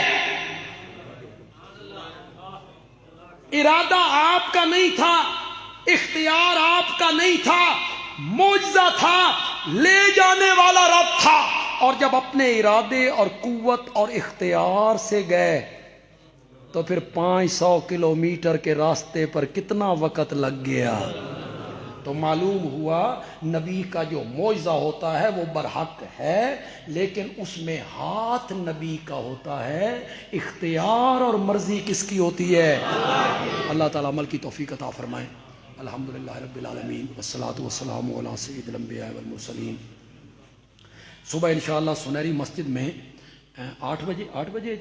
S1: ارادہ آپ کا نہیں تھا، اختیار آپ کا نہیں تھا، معجزہ تھا، لے جانے والا رب تھا۔ اور جب اپنے ارادے اور قوت اور اختیار سے گئے تو پھر 500 کلومیٹر کے راستے پر کتنا وقت لگ گیا؟ تو معلوم ہوا نبی کا جو معجزہ ہوتا ہے وہ برحق ہے، لیکن اس میں ہاتھ نبی کا ہوتا ہے، اختیار اور مرضی کس کی ہوتی ہے؟ اللہ تعالیٰ عمل کی توفیق عطا فرمائے۔ الحمدللہ رب العالمین، والصلاة والسلام علی سید الانبیاء والمرسلین۔ صبح انشاءاللہ سنہری مسجد میں 8 بجے